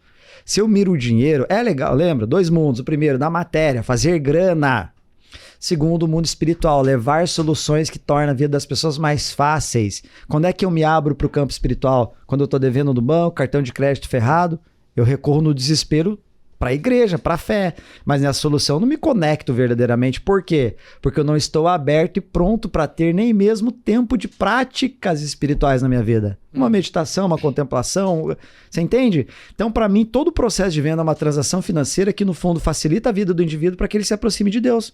Se eu miro o dinheiro, é legal, lembra? 2 mundos. O primeiro, na matéria, fazer grana. Segundo, o mundo espiritual, levar soluções que tornam a vida das pessoas mais fáceis. Quando é que eu me abro para o campo espiritual? Quando eu estou devendo no banco, cartão de crédito ferrado, eu recorro no desespero para a igreja, para a fé. Mas nessa solução eu não me conecto verdadeiramente. Por quê? Porque eu não estou aberto e pronto para ter nem mesmo tempo de práticas espirituais na minha vida. Uma meditação, uma contemplação, você entende? Então, para mim, todo o processo de venda é uma transação financeira que, no fundo, facilita a vida do indivíduo para que ele se aproxime de Deus.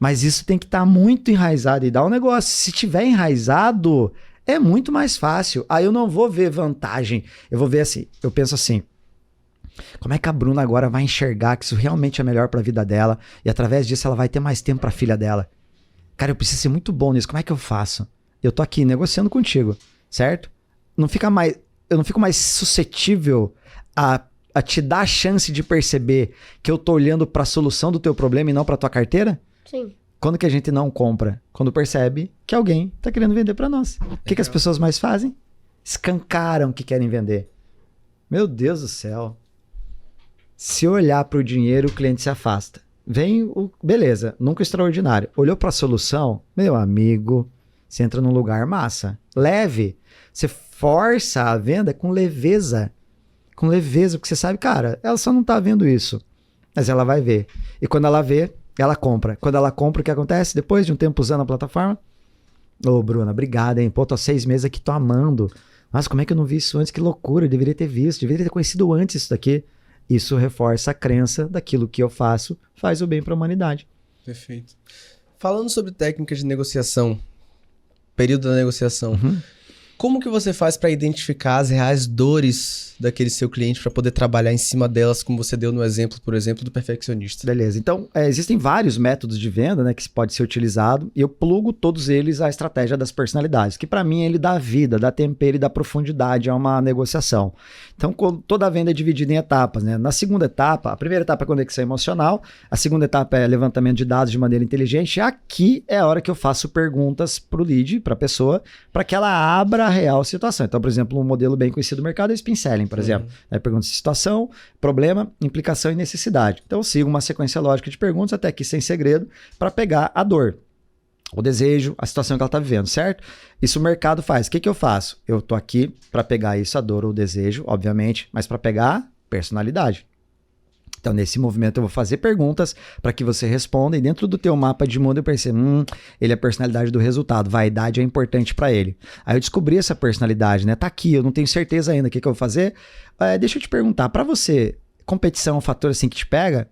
Mas isso tem que estar muito enraizado e dá um negócio. Se tiver enraizado, É muito mais fácil. Aí eu não vou ver vantagem. Eu vou ver assim, eu penso assim, como é que a Bruna agora vai enxergar que isso realmente é melhor para a vida dela e através disso ela vai ter mais tempo para a filha dela? Cara, eu preciso ser muito bom nisso. Como é que eu faço? Eu tô aqui negociando contigo, certo? Eu não fico mais suscetível a te dar a chance de perceber que eu tô olhando para a solução do teu problema e não para tua carteira? Sim. Quando que a gente não compra? Quando percebe que alguém tá querendo vender para nós. O que as pessoas mais fazem? Escancaram que querem vender. Meu Deus do céu. Se olhar para o dinheiro, o cliente se afasta. Beleza, nunca extraordinário. Olhou para a solução, meu amigo, você entra num lugar massa. Leve. Você força a venda com leveza. Com leveza, porque você sabe, cara, ela só não tá vendo isso. Mas ela vai ver. E quando ela vê, ela compra. Quando ela compra, o que acontece? Depois de um tempo usando a plataforma, ô, Bruna, obrigado, hein? Pô, tô há 6 meses aqui, tô amando. Nossa, como é que eu não vi isso antes? Que loucura, eu deveria ter visto, deveria ter conhecido antes isso daqui. Isso reforça a crença daquilo que eu faço, faz o bem para a humanidade. Perfeito. Falando sobre técnica de negociação, período da negociação, como que você faz para identificar as reais dores daquele seu cliente para poder trabalhar em cima delas, como você deu no exemplo, por exemplo, do perfeccionista? Beleza. Então, existem vários métodos de venda, né, que pode ser utilizado, e eu plugo todos eles à estratégia das personalidades, que para mim ele dá vida, dá tempero e dá profundidade a uma negociação. Então, toda venda é dividida em etapas, né? Na segunda etapa, a primeira etapa é conexão emocional, a segunda etapa é levantamento de dados de maneira inteligente, e aqui é a hora que eu faço perguntas para o lead, para a pessoa, para que ela abra a real situação. Então, por exemplo, um modelo bem conhecido do mercado é o Spin Selling, por exemplo. Aí pergunta situação, problema, implicação e necessidade. Então eu sigo uma sequência lógica de perguntas, até aqui sem segredo, para pegar a dor, o desejo, a situação que ela está vivendo, certo? Isso o mercado faz. O que eu faço? Eu tô aqui para pegar isso, a dor ou o desejo, obviamente, mas para pegar personalidade. Então, nesse movimento, eu vou fazer perguntas para que você responda e dentro do teu mapa de mundo eu percebo, ele é a personalidade do resultado, vaidade é importante para ele. Aí eu descobri essa personalidade, né? Tá aqui, eu não tenho certeza ainda o que eu vou fazer. Deixa eu te perguntar, para você, competição é um fator assim que te pega?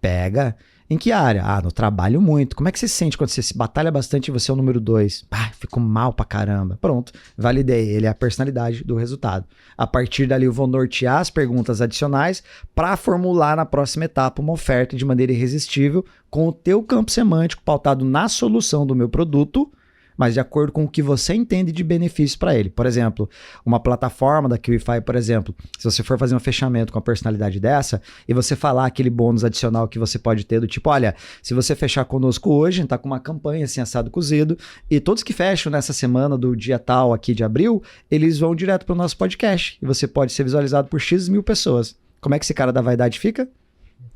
Pega. Em que área? No trabalho muito. Como é que você se sente quando você se batalha bastante e você é o número 2? Fico mal pra caramba. Pronto, validei. Ele é a personalidade do resultado. A partir dali eu vou nortear as perguntas adicionais para formular na próxima etapa uma oferta de maneira irresistível com o teu campo semântico pautado na solução do meu produto, mas de acordo com o que você entende de benefício para ele. Por exemplo, uma plataforma da QIFI, por exemplo, se você for fazer um fechamento com a personalidade dessa e você falar aquele bônus adicional que você pode ter do tipo, olha, se você fechar conosco hoje, a gente tá com uma campanha assim, assado cozido, e todos que fecham nessa semana do dia tal aqui de abril, eles vão direto para o nosso podcast e você pode ser visualizado por X mil pessoas. Como é que esse cara da vaidade fica?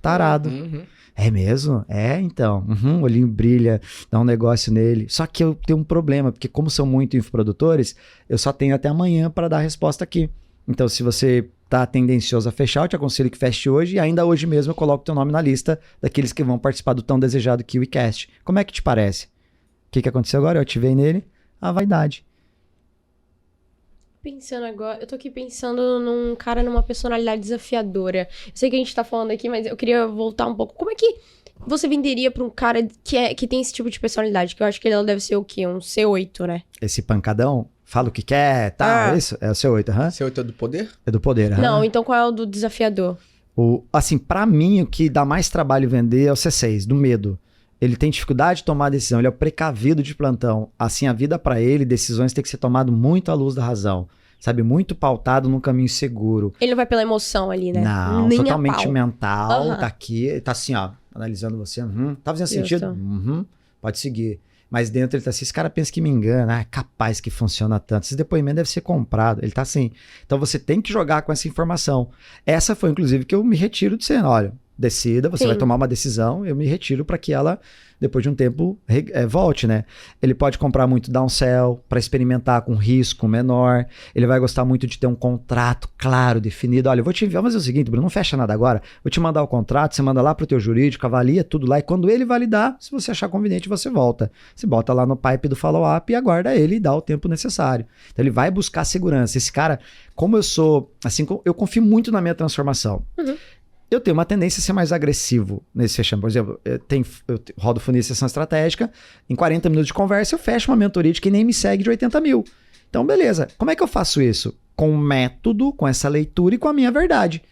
Tarado. É mesmo? Então. O olhinho brilha, dá um negócio nele. Só que eu tenho um problema, porque como são muito infoprodutores, eu só tenho até amanhã para dar a resposta aqui. Então, se você tá tendencioso a fechar, eu te aconselho que feche hoje e ainda hoje mesmo eu coloco teu nome na lista daqueles que vão participar do tão desejado KiwiCast. Como é que te parece? O que aconteceu agora? Eu ativei nele a vaidade. Pensando agora, eu tô aqui pensando num cara, numa personalidade desafiadora. Eu sei que a gente tá falando aqui, mas eu queria voltar um pouco. Como é que você venderia pra um cara que tem esse tipo de personalidade? Que eu acho que ele deve ser o quê? Um C8, né? Esse pancadão, fala o que quer, tá? É isso? É o C8, C8 é do poder? É do poder, Não, então qual é o do desafiador? Assim, pra mim, o que dá mais trabalho vender é o C6, do medo. Ele tem dificuldade de tomar decisão, ele é o precavido de plantão. Assim, a vida para ele, decisões tem que ser tomado muito à luz da razão. Sabe, muito pautado num caminho seguro. Ele não vai pela emoção ali, né? Não, nem totalmente mental, tá aqui, tá assim, ó, analisando você. Tá fazendo sentido? Pode seguir. Mas dentro ele tá assim, esse cara pensa que me engana, é capaz que funciona tanto. Esse depoimento deve ser comprado. Ele tá assim. Então você tem que jogar com essa informação. Essa foi, inclusive, que eu me retiro de cena. Olha, decida, você vai tomar uma decisão, eu me retiro para que ela, depois de um tempo, volte, né? Ele pode comprar muito downsell para experimentar com risco menor, ele vai gostar muito de ter um contrato claro, definido. Olha, eu vou te enviar, vamos fazer o seguinte, Bruno, não fecha nada agora, vou te mandar o contrato, você manda lá pro teu jurídico, avalia tudo lá, e quando ele validar, se você achar conveniente, você volta. Você bota lá no pipe do follow-up e aguarda ele e dá o tempo necessário. Então ele vai buscar segurança. Esse cara, como eu sou, assim, eu confio muito na minha transformação. Eu tenho uma tendência a ser mais agressivo nesse fechamento. Por exemplo, eu rodo funil de sessão estratégica, em 40 minutos de conversa eu fecho uma mentoria de quem nem me segue de 80 mil. Então, beleza. Como é que eu faço isso? Com um método, com essa leitura e com a minha verdade.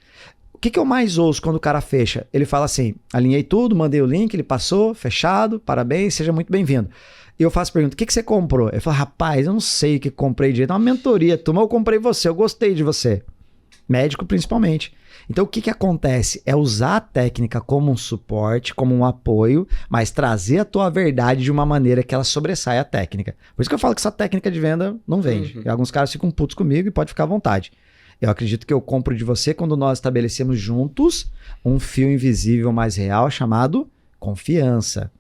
O que eu mais ouço quando o cara fecha? Ele fala assim, alinhei tudo, mandei o link, ele passou, fechado, parabéns, seja muito bem-vindo. E eu faço a pergunta, o que você comprou? Ele fala, rapaz, eu não sei o que comprei direito, é uma mentoria, turma, eu comprei você, eu gostei de você. Médico principalmente. Então o que acontece? É usar a técnica como um suporte, como um apoio, mas trazer a tua verdade de uma maneira que ela sobressaia a técnica. Por isso que eu falo que essa técnica de venda não vende. E alguns caras ficam putos comigo e pode ficar à vontade. Eu acredito que eu compro de você quando nós estabelecemos juntos um fio invisível mais real chamado confiança.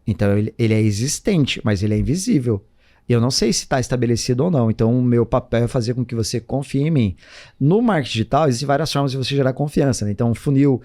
Então ele é existente, mas ele é invisível. E eu não sei se está estabelecido ou não. Então o meu papel é fazer com que você confie em mim. No marketing digital existem várias formas de você gerar confiança, né? Então um funil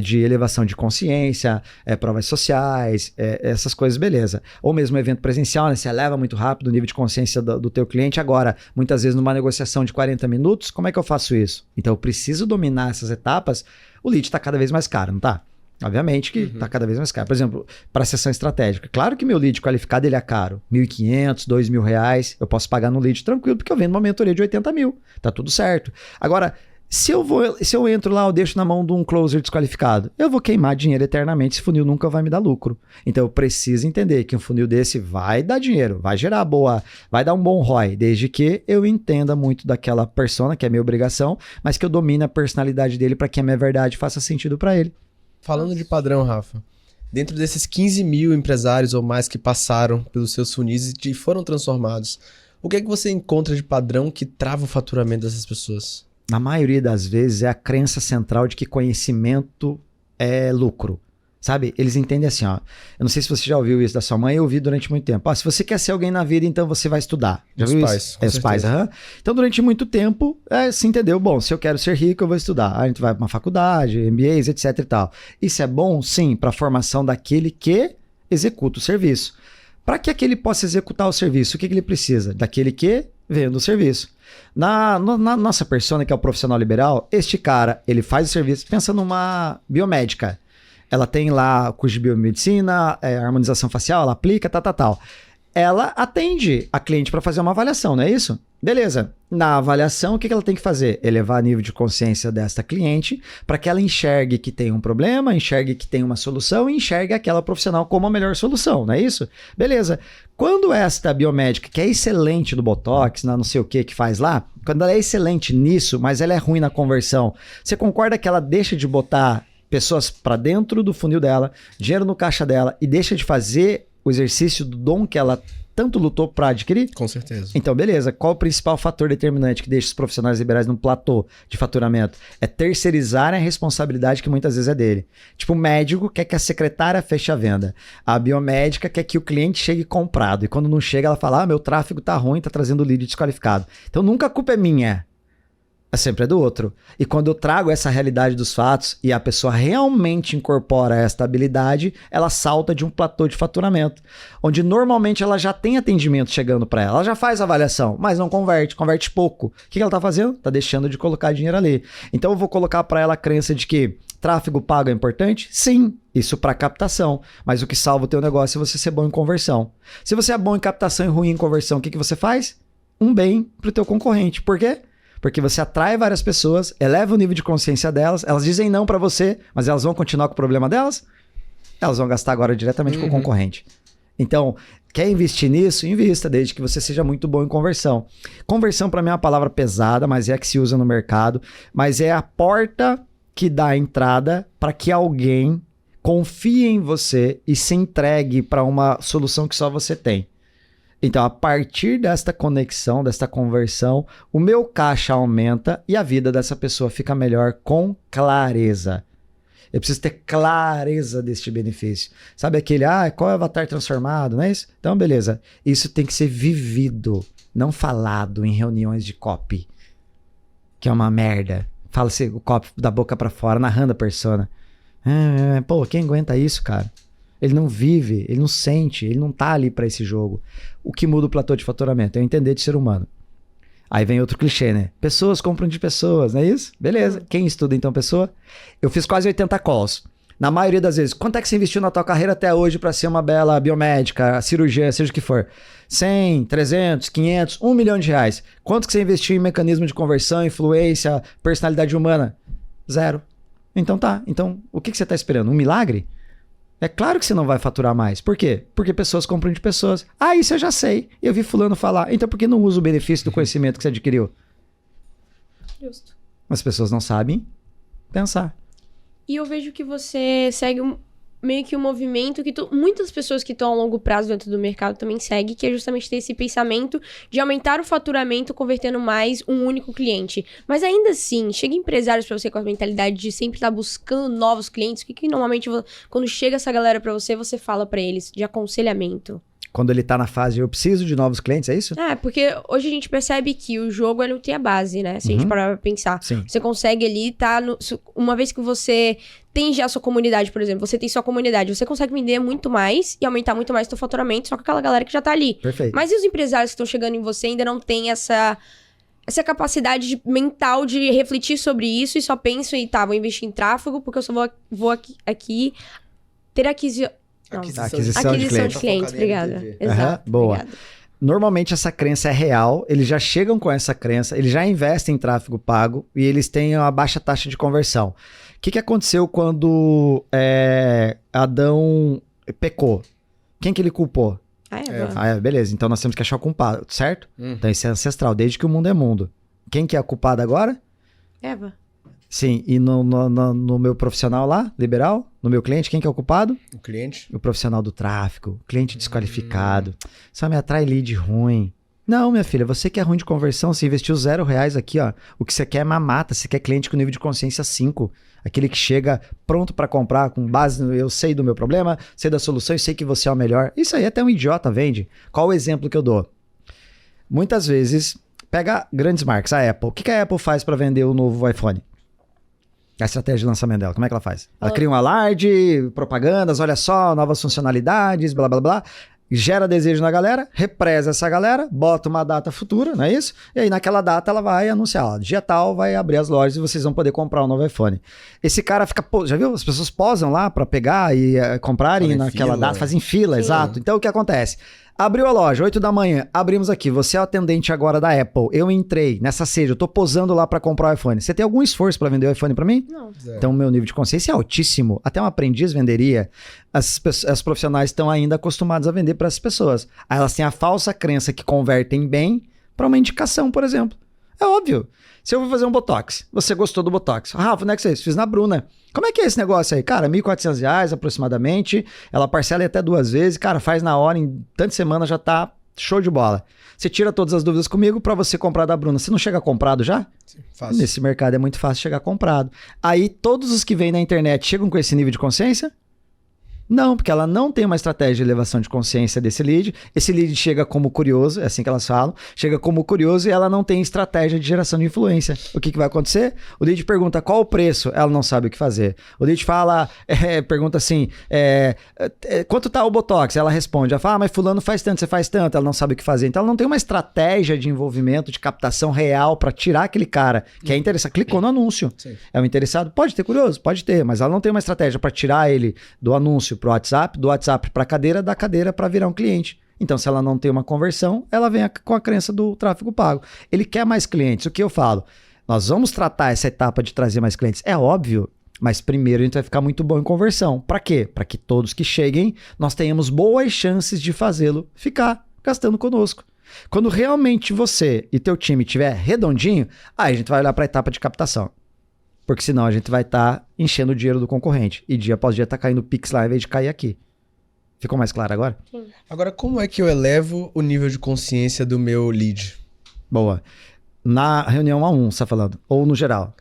de elevação de consciência, provas sociais, essas coisas, beleza. Ou mesmo evento presencial, né? Você eleva muito rápido o nível de consciência do teu cliente. Agora, muitas vezes numa negociação de 40 minutos, como é que eu faço isso? Então eu preciso dominar essas etapas. O lead está cada vez mais caro, não está? Obviamente que está cada vez mais caro. Por exemplo, para a sessão estratégica. Claro que meu lead qualificado ele é caro. R$1.500, R$2.000. Eu posso pagar no lead tranquilo, porque eu vendo uma mentoria de 80 mil. Tá tudo certo. Agora, se eu entro lá, eu deixo na mão de um closer desqualificado, eu vou queimar dinheiro eternamente. Esse funil nunca vai me dar lucro. Então eu preciso entender que um funil desse vai dar dinheiro, vai gerar vai dar um bom ROI, desde que eu entenda muito daquela persona, que é minha obrigação, mas que eu domine a personalidade dele para que a minha verdade faça sentido para ele. Falando de padrão, Rafa, dentro desses 15 mil empresários ou mais que passaram pelos seus funis e foram transformados, o que é que você encontra de padrão que trava o faturamento dessas pessoas? Na maioria das vezes é a crença central de que conhecimento é lucro. Sabe? Eles entendem assim, ó. Eu não sei se você já ouviu isso da sua mãe, eu ouvi durante muito tempo. Ó, se você quer ser alguém na vida, então você vai estudar. Já viu isso? Os pais, aham. Então, durante muito tempo, se entendeu. Bom, se eu quero ser rico, eu vou estudar. A gente vai para uma faculdade, MBAs, etc e tal. Isso é bom? Sim, para a formação daquele que executa o serviço. Para que aquele possa executar o serviço, o que ele precisa? Daquele que vende o serviço. Na nossa persona, que é o profissional liberal, este cara, ele faz o serviço, pensa numa biomédica. Ela tem lá curso de biomedicina, harmonização facial, ela aplica, tal. Ela atende a cliente para fazer uma avaliação, não é isso? Beleza. Na avaliação, o que ela tem que fazer? Elevar o nível de consciência desta cliente para que ela enxergue que tem um problema, enxergue que tem uma solução e enxergue aquela profissional como a melhor solução, não é isso? Beleza. Quando esta biomédica, que é excelente no Botox, não sei o que faz lá, quando ela é excelente nisso, mas ela é ruim na conversão, você concorda que ela deixa de botar pessoas para dentro do funil dela, dinheiro no caixa dela e deixa de fazer o exercício do dom que ela tanto lutou para adquirir? Com certeza. Então, beleza. Qual o principal fator determinante que deixa os profissionais liberais num platô de faturamento? É terceirizar a responsabilidade que muitas vezes é dele. Tipo, o médico quer que a secretária feche a venda. A biomédica quer que o cliente chegue comprado. E quando não chega, ela fala, meu tráfego tá ruim, tá trazendo lead desqualificado. Então, nunca a culpa é minha. Sempre é do outro. E quando eu trago essa realidade dos fatos e a pessoa realmente incorpora esta habilidade, ela salta de um platô de faturamento, onde normalmente ela já tem atendimento chegando para ela. Ela já faz avaliação, mas não converte pouco. O que ela tá fazendo? Tá deixando de colocar dinheiro ali. Então eu vou colocar para ela a crença de que tráfego pago é importante? Sim, isso para captação. Mas o que salva o teu negócio é você ser bom em conversão. Se você é bom em captação e ruim em conversão, o que você faz? Um bem pro teu concorrente. Por quê? Porque você atrai várias pessoas, eleva o nível de consciência delas, elas dizem não para você, mas elas vão continuar com o problema delas? Elas vão gastar agora diretamente com o concorrente. Então, quer investir nisso? Invista, desde que você seja muito bom em conversão. Conversão para mim é uma palavra pesada, mas é a que se usa no mercado, mas é a porta que dá a entrada para que alguém confie em você e se entregue para uma solução que só você tem. Então, a partir desta conexão, desta conversão, o meu caixa aumenta e a vida dessa pessoa fica melhor com clareza. Eu preciso ter clareza deste benefício. Sabe aquele, qual é o avatar transformado, não é isso? Então, beleza. Isso tem que ser vivido, não falado em reuniões de copy, que é uma merda. Fala-se o copy da boca para fora, narrando a persona. Pô, quem aguenta isso, cara? Ele não vive, ele não sente, ele não tá ali para esse jogo. O que muda o platô de faturamento é eu entender de ser humano. Aí vem outro clichê, né? Pessoas compram de pessoas, não é isso? Beleza. Quem estuda então pessoa? Eu fiz quase 80 calls. Na maioria das vezes, quanto é que você investiu na tua carreira até hoje para ser uma bela biomédica, cirurgia, seja o que for? 100, 300, 500, 1 milhão de reais. Quanto que você investiu em mecanismo de conversão, influência, personalidade humana? 0. Então tá. Então, o que você tá esperando? Um milagre? É claro que você não vai faturar mais. Por quê? Porque pessoas compram de pessoas. Ah, isso eu já sei. Eu vi fulano falar. Então por que não usa o benefício do conhecimento que você adquiriu? Justo. As pessoas não sabem pensar. E eu vejo que você segue meio que um movimento que muitas pessoas que estão a longo prazo dentro do mercado também seguem, que é justamente ter esse pensamento de aumentar o faturamento convertendo mais um único cliente. Mas ainda assim, chega empresários para você com a mentalidade de sempre estar buscando novos clientes. O que normalmente, quando chega essa galera para você, você fala para eles de aconselhamento? Quando ele tá na fase, eu preciso de novos clientes, é isso? Porque hoje a gente percebe que o jogo ele não tem a base, né? Se a gente parar pra pensar. Sim. Você consegue ali uma vez que você tem já a sua comunidade, por exemplo, você tem sua comunidade, você consegue vender muito mais e aumentar muito mais o seu faturamento só com aquela galera que já tá ali. Perfeito. Mas e os empresários que estão chegando em você ainda não têm essa capacidade mental de refletir sobre isso e só pensam em, vou investir em tráfego porque eu só vou aqui ter aquisição de clientes. Obrigada. Exato. Boa. Obrigada. Normalmente essa crença é real, eles já chegam com essa crença, eles já investem em tráfego pago e eles têm uma baixa taxa de conversão. O que aconteceu quando Adão pecou? Quem que ele culpou? Eva. Beleza, então nós temos que achar o culpado, certo? Então isso é ancestral, desde que o mundo é mundo. Quem que é a culpada agora? Eva. Sim, e no meu profissional lá, liberal, no meu cliente, quem que é o culpado? O cliente? O profissional do tráfego, cliente desqualificado. Só me atrai lead ruim. Não, minha filha, você que é ruim de conversão, você investiu R$0 aqui, ó. O que você quer é mamata, você quer cliente com nível de consciência 5. Aquele que chega pronto pra comprar, com base no eu sei do meu problema, sei da solução e sei que você é o melhor. Isso aí até um idiota vende. Qual o exemplo que eu dou? Muitas vezes, pega grandes marcas, a Apple. O que a Apple faz pra vender o novo iPhone? A estratégia de lançamento dela, como é que ela faz? Ela cria um alarde, propagandas, olha só, novas funcionalidades, blá, blá, blá. Gera desejo na galera, represa essa galera, bota uma data futura, não é isso? E aí naquela data ela vai anunciar, ó, dia tal vai abrir as lojas e vocês vão poder comprar um novo iPhone. Esse cara fica, já viu? As pessoas posam lá pra pegar e comprarem naquela data, fazem fila, exato. Então o que acontece? Abriu a loja, 8 da manhã, abrimos aqui, você é o atendente agora da Apple, eu entrei nessa sede, eu tô posando lá pra comprar o iPhone. Você tem algum esforço pra vender o iPhone pra mim? Não. Então meu nível de consciência é altíssimo, até um aprendiz venderia. As profissionais estão ainda acostumadas a vender para as pessoas. Aí elas têm a falsa crença que convertem bem pra uma indicação, por exemplo. É óbvio. Se eu vou fazer um Botox, você gostou do Botox. Rafa, onde é que você fez? Fiz na Bruna. Como é que é esse negócio aí? Cara, R$1.400 aproximadamente. Ela parcela até 2 vezes. Cara, faz na hora, em tantas semanas já tá show de bola. Você tira todas as dúvidas comigo pra você comprar da Bruna. Você não chega comprado já? Sim, fácil. Nesse mercado é muito fácil chegar comprado. Aí todos os que vêm na internet chegam com esse nível de consciência? Não, porque ela não tem uma estratégia de elevação de consciência desse lead. Esse lead chega como curioso, é assim que elas falam, chega como curioso e ela não tem estratégia de geração de influência. O que vai acontecer? O lead pergunta qual o preço, ela não sabe o que fazer. O lead pergunta assim, quanto tá o Botox? Ela responde, ela fala, mas fulano faz tanto, você faz tanto, ela não sabe o que fazer. Então ela não tem uma estratégia de envolvimento, de captação real para tirar aquele cara que é interessado. Clicou no anúncio. Sim. É um interessado? Pode ter curioso? Pode ter, mas ela não tem uma estratégia para tirar ele do anúncio pro WhatsApp, do WhatsApp para cadeira, da cadeira para virar um cliente. Então, se ela não tem uma conversão, ela vem com a crença do tráfego pago. Ele quer mais clientes. O que eu falo? Nós vamos tratar essa etapa de trazer mais clientes. É óbvio, mas primeiro a gente vai ficar muito bom em conversão. Para quê? Para que todos que cheguem, nós tenhamos boas chances de fazê-lo ficar gastando conosco. Quando realmente você e teu time estiver redondinho, aí a gente vai olhar para a etapa de captação. Porque senão a gente vai estar enchendo o dinheiro do concorrente. E dia após dia tá caindo o Pix lá, em vez de cair aqui. Ficou mais claro agora? Sim. Agora, como é que eu elevo o nível de consciência do meu lead? Boa. Na reunião 1 a 1, você tá falando? Ou no geral?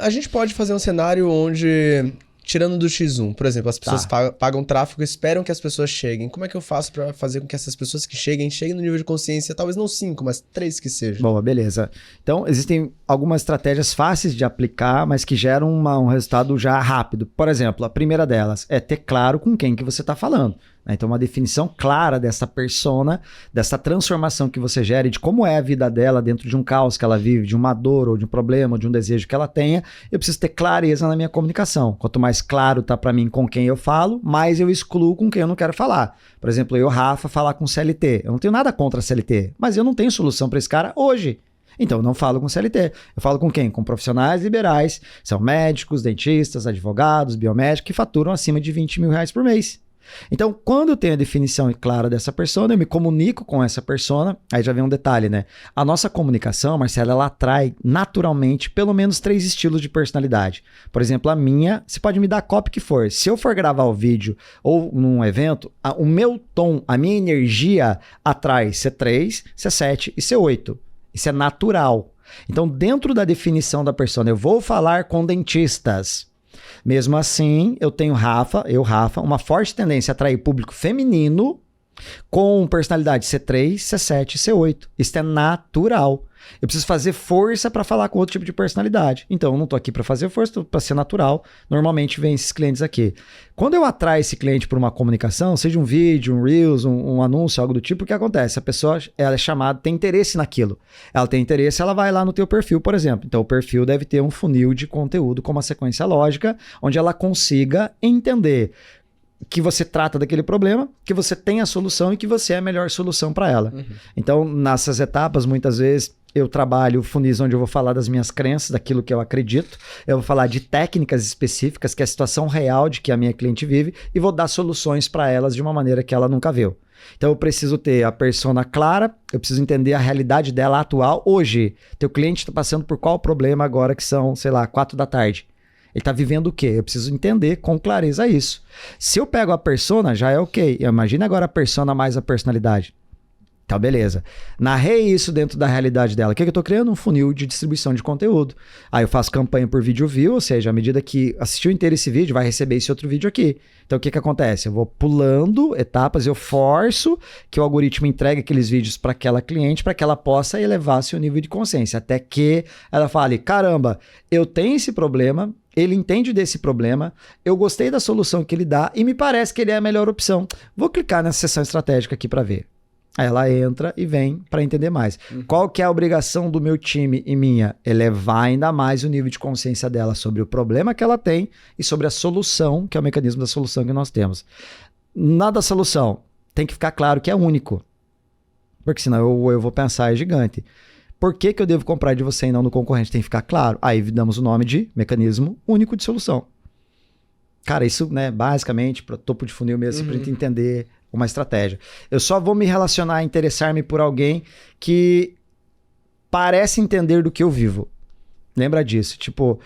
A gente pode fazer um cenário onde, tirando do X1, por exemplo, as pessoas pagam tráfego e esperam que as pessoas cheguem. Como é que eu faço para fazer com que essas pessoas que cheguem no nível de consciência, talvez não 5, mas 3 que sejam? Boa, beleza. Então, existem algumas estratégias fáceis de aplicar, mas que geram um resultado já rápido. Por exemplo, a primeira delas é ter claro com quem que você está falando. Então, uma definição clara dessa persona, dessa transformação que você gera e de como é a vida dela dentro de um caos que ela vive, de uma dor ou de um problema, ou de um desejo que ela tenha, eu preciso ter clareza na minha comunicação. Quanto mais claro tá para mim com quem eu falo, mais eu excluo com quem eu não quero falar. Por exemplo, eu, Rafa, falar com CLT. Eu não tenho nada contra CLT, mas eu não tenho solução para esse cara hoje. Então, eu não falo com CLT. Eu falo com quem? Com profissionais liberais, são médicos, dentistas, advogados, biomédicos, que faturam acima de R$20 mil por mês. Então, quando eu tenho a definição clara dessa persona, eu me comunico com essa persona, aí já vem um detalhe, né? A nossa comunicação, Marcela, ela atrai naturalmente pelo menos 3 estilos de personalidade. Por exemplo, a minha, você pode me dar a copy que for. Se eu for gravar o vídeo ou num evento, o meu tom, a minha energia atrai C3, C7 e C8. Isso é natural. Então, dentro da definição da persona, eu vou falar com dentistas. Mesmo assim, eu tenho Rafa, uma forte tendência a atrair público feminino com personalidade C3, C7 e C8. Isso é natural. Eu preciso fazer força para falar com outro tipo de personalidade. Então, eu não estou aqui para fazer força, estou para ser natural. Normalmente, vem esses clientes aqui. Quando eu atraio esse cliente por uma comunicação, seja um vídeo, um Reels, um anúncio, algo do tipo, o que acontece? A pessoa ela é chamada, tem interesse naquilo. Ela tem interesse, ela vai lá no teu perfil, por exemplo. Então, o perfil deve ter um funil de conteúdo com uma sequência lógica, onde ela consiga entender que você trata daquele problema, que você tem a solução e que você é a melhor solução para ela. Então, nessas etapas, muitas vezes, eu trabalho funis onde eu vou falar das minhas crenças, daquilo que eu acredito. Eu vou falar de técnicas específicas, que é a situação real de que a minha cliente vive, e vou dar soluções para elas de uma maneira que ela nunca viu. Então, eu preciso ter a persona clara, eu preciso entender a realidade dela atual. Hoje, teu cliente está passando por qual problema agora que são, sei lá, 4 da tarde? Ele está vivendo o quê? Eu preciso entender com clareza isso. Se eu pego a persona, já é ok. Imagina agora a persona mais a personalidade. Então, beleza. Narrei isso dentro da realidade dela. O que eu estou criando? Um funil de distribuição de conteúdo. Aí eu faço campanha por vídeo view, ou seja, à medida que assistiu inteiro esse vídeo, vai receber esse outro vídeo aqui. Então, o que acontece? Eu vou pulando etapas, eu forço que o algoritmo entregue aqueles vídeos para aquela cliente, para que ela possa elevar seu nível de consciência. Até que ela fale, caramba, eu tenho esse problema, ele entende desse problema, eu gostei da solução que ele dá e me parece que ele é a melhor opção. Vou clicar nessa seção estratégica aqui para ver. Aí ela entra e vem para entender mais. Qual que é a obrigação do meu time e minha? Elevar ainda mais o nível de consciência dela sobre o problema que ela tem e sobre a solução, que é o mecanismo da solução que nós temos. Nada solução. Tem que ficar claro que é único. Porque senão eu vou pensar, é gigante. Por que eu devo comprar de você e não do concorrente? Tem que ficar claro. Aí damos o nome de mecanismo único de solução. Cara, isso, né, basicamente, para topo de funil mesmo, para entender uma estratégia. Eu só vou me relacionar, interessar-me por alguém que parece entender do que eu vivo. Lembra disso? Tipo,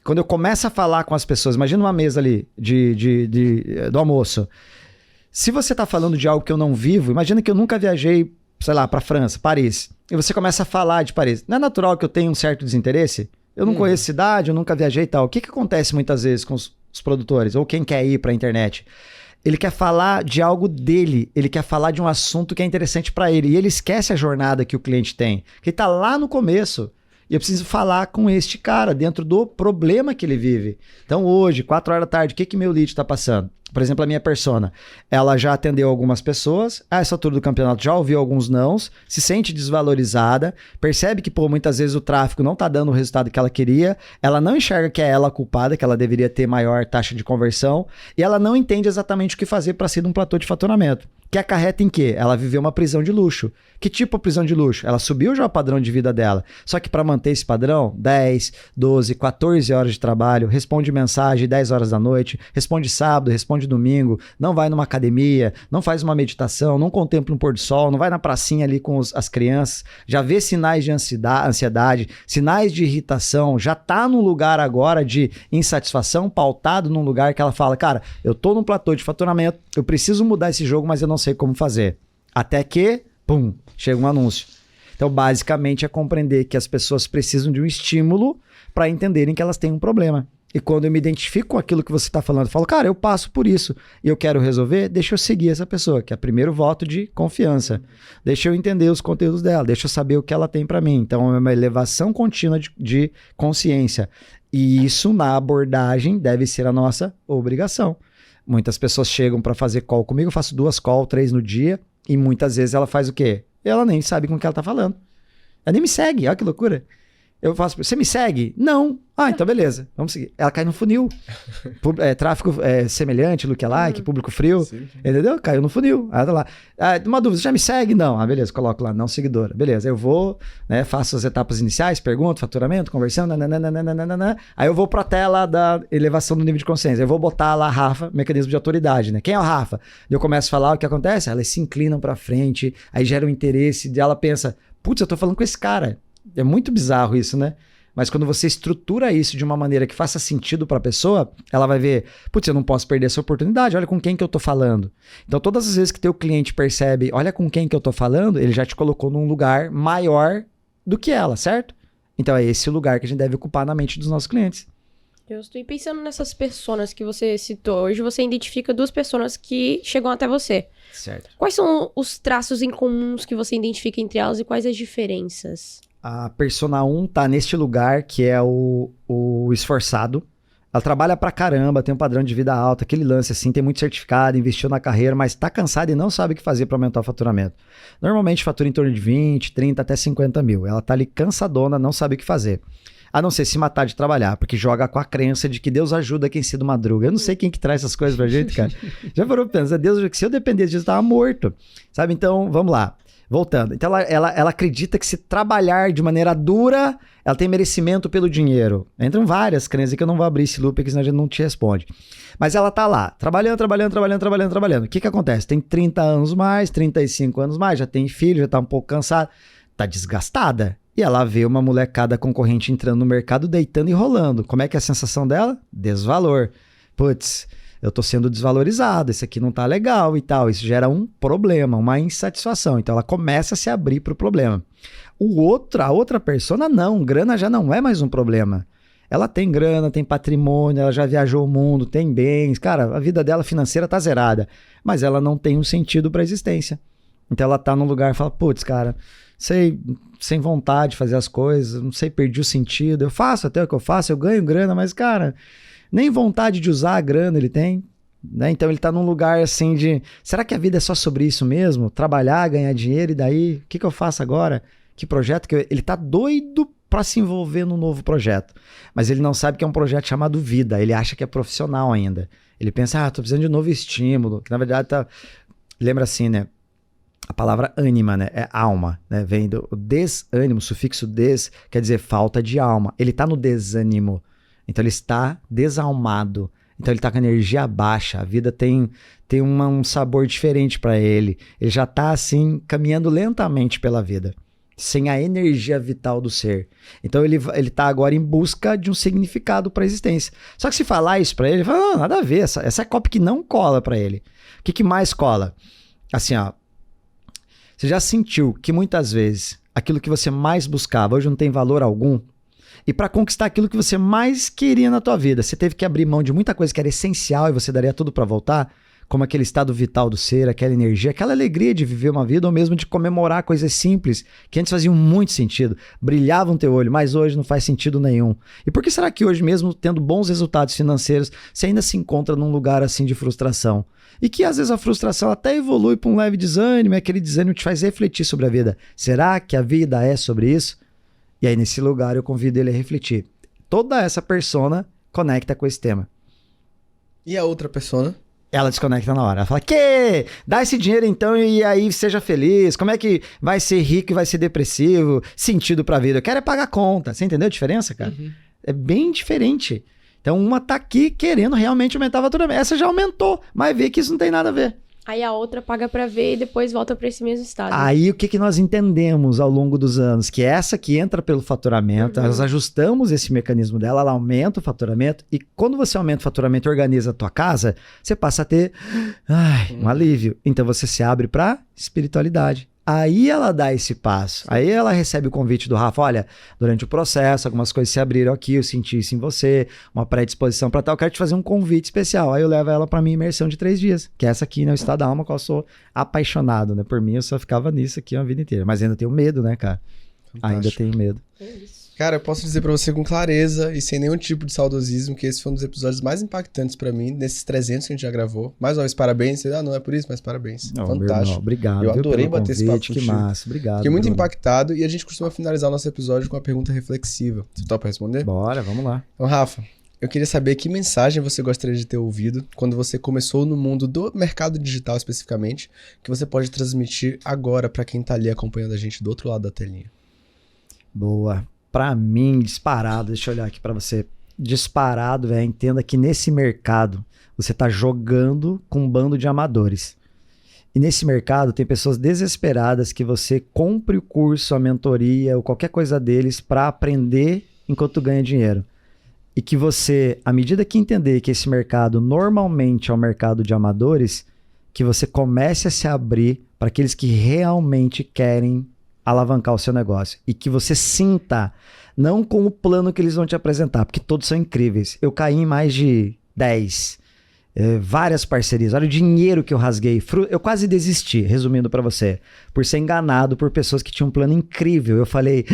quando eu começo a falar com as pessoas, imagina uma mesa ali do almoço. Se você está falando de algo que eu não vivo, imagina que eu nunca viajei, sei lá, para França, Paris, e você começa a falar de Paris. Não é natural que eu tenha um certo desinteresse? Eu não conheço cidade, eu nunca viajei e tal. O que acontece muitas vezes com os produtores, ou quem quer ir para a internet? Ele quer falar de algo dele, ele quer falar de um assunto que é interessante para ele, e ele esquece a jornada que o cliente tem, que está lá no começo. E eu preciso falar com este cara dentro do problema que ele vive. Então hoje, 4 horas da tarde, o que meu lead está passando? Por exemplo, a minha persona, ela já atendeu algumas pessoas, a essa altura do campeonato já ouviu alguns nãos, se sente desvalorizada, percebe que, muitas vezes o tráfego não está dando o resultado que ela queria, ela não enxerga que é ela a culpada, que ela deveria ter maior taxa de conversão, e ela não entende exatamente o que fazer para sair de um platô de faturamento. Que acarreta em quê? Ela viveu uma prisão de luxo. Que tipo de prisão de luxo? Ela subiu já o padrão de vida dela. Só que para manter esse padrão, 10, 12, 14 horas de trabalho, responde mensagem 10 horas da noite, responde sábado, responde domingo, não vai numa academia, não faz uma meditação, não contempla um pôr do sol, não vai na pracinha ali com as crianças, já vê sinais de ansiedade, sinais de irritação, já tá num lugar agora de insatisfação, pautado num lugar que ela fala, cara, eu tô num platô de faturamento, eu preciso mudar esse jogo, mas eu não sei como fazer. Até que, pum, chega um anúncio. Então, basicamente, é compreender que as pessoas precisam de um estímulo para entenderem que elas têm um problema. E quando eu me identifico com aquilo que você está falando, eu falo, cara, eu passo por isso e eu quero resolver, deixa eu seguir essa pessoa, que é o primeiro voto de confiança. Deixa eu entender os conteúdos dela, deixa eu saber o que ela tem para mim. Então, é uma elevação contínua de consciência. E isso, na abordagem, deve ser a nossa obrigação. Muitas pessoas chegam para fazer call comigo, eu faço 2 calls, 3 no dia, e muitas vezes ela faz o quê? Ela nem sabe com o que ela tá falando. Ela nem me segue, olha que loucura. Eu faço, você me segue? Não. Ah, então beleza, vamos seguir. Ela cai no funil. Tráfego semelhante, lookalike, público frio. Sim. Entendeu? Caiu no funil. Aí tá lá. Uma dúvida, você já me segue? Não. Ah, beleza, coloco lá, não seguidora. Beleza, eu vou, né, faço as etapas iniciais, pergunto, faturamento, conversão, nananana. Aí eu vou pra tela da elevação do nível de consciência. Eu vou botar lá Rafa, mecanismo de autoridade, né? Quem é o Rafa? E eu começo a falar o que acontece, elas se inclinam pra frente, aí gera um interesse, e ela pensa, putz, eu tô falando com esse cara. É muito bizarro isso, né? Mas quando você estrutura isso de uma maneira que faça sentido para a pessoa, ela vai ver, putz, eu não posso perder essa oportunidade, olha com quem que eu tô falando. Então todas as vezes que teu cliente percebe, olha com quem que eu tô falando, ele já te colocou num lugar maior do que ela, certo? Então é esse o lugar que a gente deve ocupar na mente dos nossos clientes. Eu estou pensando nessas personas que você citou. Hoje você identifica 2 pessoas que chegam até você. Certo. Quais são os traços em comuns que você identifica entre elas e quais as diferenças? A persona 1 tá neste lugar que é o esforçado. Ela trabalha pra caramba, tem um padrão de vida alto, aquele lance assim, tem muito certificado, investiu na carreira, mas tá cansada e não sabe o que fazer para aumentar o faturamento. Normalmente fatura em torno de 20, 30 até 50 mil. Ela tá ali cansadona, não sabe o que fazer. A não ser se matar de trabalhar, porque joga com a crença de que Deus ajuda quem cedo madruga. Eu não sei quem que traz essas coisas pra gente, cara. Já parou pra pensar, Deus, se eu dependesse disso, eu tava morto. Sabe? Então, vamos lá. Voltando. Então, ela acredita que se trabalhar de maneira dura, ela tem merecimento pelo dinheiro. Entram várias crenças que eu não vou abrir esse loop, porque senão a gente não te responde. Mas ela tá lá, trabalhando. O que acontece? Tem 30 anos mais, 35 anos mais, já tem filho, já tá um pouco cansada, tá desgastada. E ela vê uma molecada concorrente entrando no mercado, deitando e rolando. Como é que é a sensação dela? Desvalor. Putz, eu tô sendo desvalorizado, isso aqui não tá legal e tal. Isso gera um problema, uma insatisfação. Então ela começa a se abrir pro problema. A outra persona não, grana já não é mais um problema. Ela tem grana, tem patrimônio, ela já viajou o mundo, tem bens. Cara, a vida dela financeira tá zerada. Mas ela não tem um sentido pra existência. Então ela tá num lugar e fala, putz, cara, sem vontade de fazer as coisas, não sei, perdi o sentido. Eu faço até o que eu faço, eu ganho grana, mas, cara, nem vontade de usar a grana ele tem, né? Então ele tá num lugar assim de, será que a vida é só sobre isso mesmo? Trabalhar, ganhar dinheiro e daí, o que eu faço agora? Que projeto que ele tá doido para se envolver num novo projeto, mas ele não sabe que é um projeto chamado vida, ele acha que é profissional ainda. Ele pensa, tô precisando de novo estímulo, que na verdade lembra assim, né? A palavra ânima, né? É alma, né? Vem do desânimo, o sufixo des quer dizer falta de alma. Ele tá no desânimo, então ele está desalmado. Então ele tá com a energia baixa, a vida tem um sabor diferente para ele. Ele já tá assim, caminhando lentamente pela vida, sem a energia vital do ser. Então ele tá agora em busca de um significado para a existência. Só que se falar isso para ele, ele fala, nada a ver, essa é cópia que não cola para ele. O que mais cola? Assim, ó, você já sentiu que muitas vezes aquilo que você mais buscava hoje não tem valor algum? E para conquistar aquilo que você mais queria na tua vida, você teve que abrir mão de muita coisa que era essencial e você daria tudo para voltar? Como aquele estado vital do ser, aquela energia, aquela alegria de viver uma vida ou mesmo de comemorar coisas simples que antes faziam muito sentido, brilhavam teu olho, mas hoje não faz sentido nenhum. E por que será que hoje, mesmo tendo bons resultados financeiros, você ainda se encontra num lugar assim de frustração? E que às vezes a frustração até evolui para um leve desânimo, e aquele desânimo te faz refletir sobre a vida. Será que a vida é sobre isso? E aí nesse lugar eu convido ele a refletir. Toda essa persona conecta com esse tema. E a outra persona? Ela desconecta na hora. Ela fala, que? Dá esse dinheiro então e aí seja feliz. Como é que vai ser rico e vai ser depressivo? Sentido pra vida. Eu quero é pagar conta. Você entendeu a diferença, cara? Uhum. É bem diferente. Então uma tá aqui querendo realmente aumentar o faturamento. Essa já aumentou, mas vê que isso não tem nada a ver. Aí a outra paga pra ver e depois volta pra esse mesmo estado. Aí o que nós entendemos ao longo dos anos? Que essa que entra pelo faturamento, nós ajustamos esse mecanismo dela, ela aumenta o faturamento e quando você aumenta o faturamento e organiza a tua casa, você passa a ter um alívio. Então você se abre pra espiritualidade. Aí ela dá esse passo. Aí ela recebe o convite do Rafa. Olha, durante o processo, algumas coisas se abriram aqui, eu senti isso em você, uma predisposição para tal, eu quero te fazer um convite especial. Aí eu levo ela para minha imersão de 3 dias, que é essa aqui, né? O estado da alma, qual eu sou apaixonado, né? Por mim, eu só ficava nisso aqui a vida inteira. Mas ainda tenho medo, né, cara? Fantástico. Ainda tenho medo. Cara, eu posso dizer pra você com clareza e sem nenhum tipo de saudosismo que esse foi um dos episódios mais impactantes pra mim, nesses 300 que a gente já gravou. Mais uma vez, parabéns. Não é por isso, mas parabéns. Não, fantástico. Obrigado. Eu adorei pelo bater esse papo convite, contigo. que massa. Obrigado. Fiquei muito Bruno. impactado e a gente costuma finalizar o nosso episódio com uma pergunta reflexiva. Você topa responder? Bora, vamos lá. Então, Rafa, eu queria saber que mensagem você gostaria de ter ouvido quando você começou no mundo do mercado digital especificamente, que você pode transmitir agora pra quem tá ali acompanhando a gente do outro lado da telinha. Boa. Pra mim, disparado, deixa eu olhar aqui pra você. Disparado, velho, entenda que nesse mercado você tá jogando com um bando de amadores. E nesse mercado tem pessoas desesperadas que você compre o curso, a mentoria ou qualquer coisa deles pra aprender enquanto tu ganha dinheiro. E que você, à medida que entender que esse mercado normalmente é um mercado de amadores, que você comece a se abrir para aqueles que realmente querem alavancar o seu negócio. E que você sinta, não com o plano que eles vão te apresentar, porque todos são incríveis. Eu caí em mais de 10, várias parcerias. Olha o dinheiro que eu rasguei. Eu quase desisti, resumindo para você, por ser enganado por pessoas que tinham um plano incrível. Eu falei...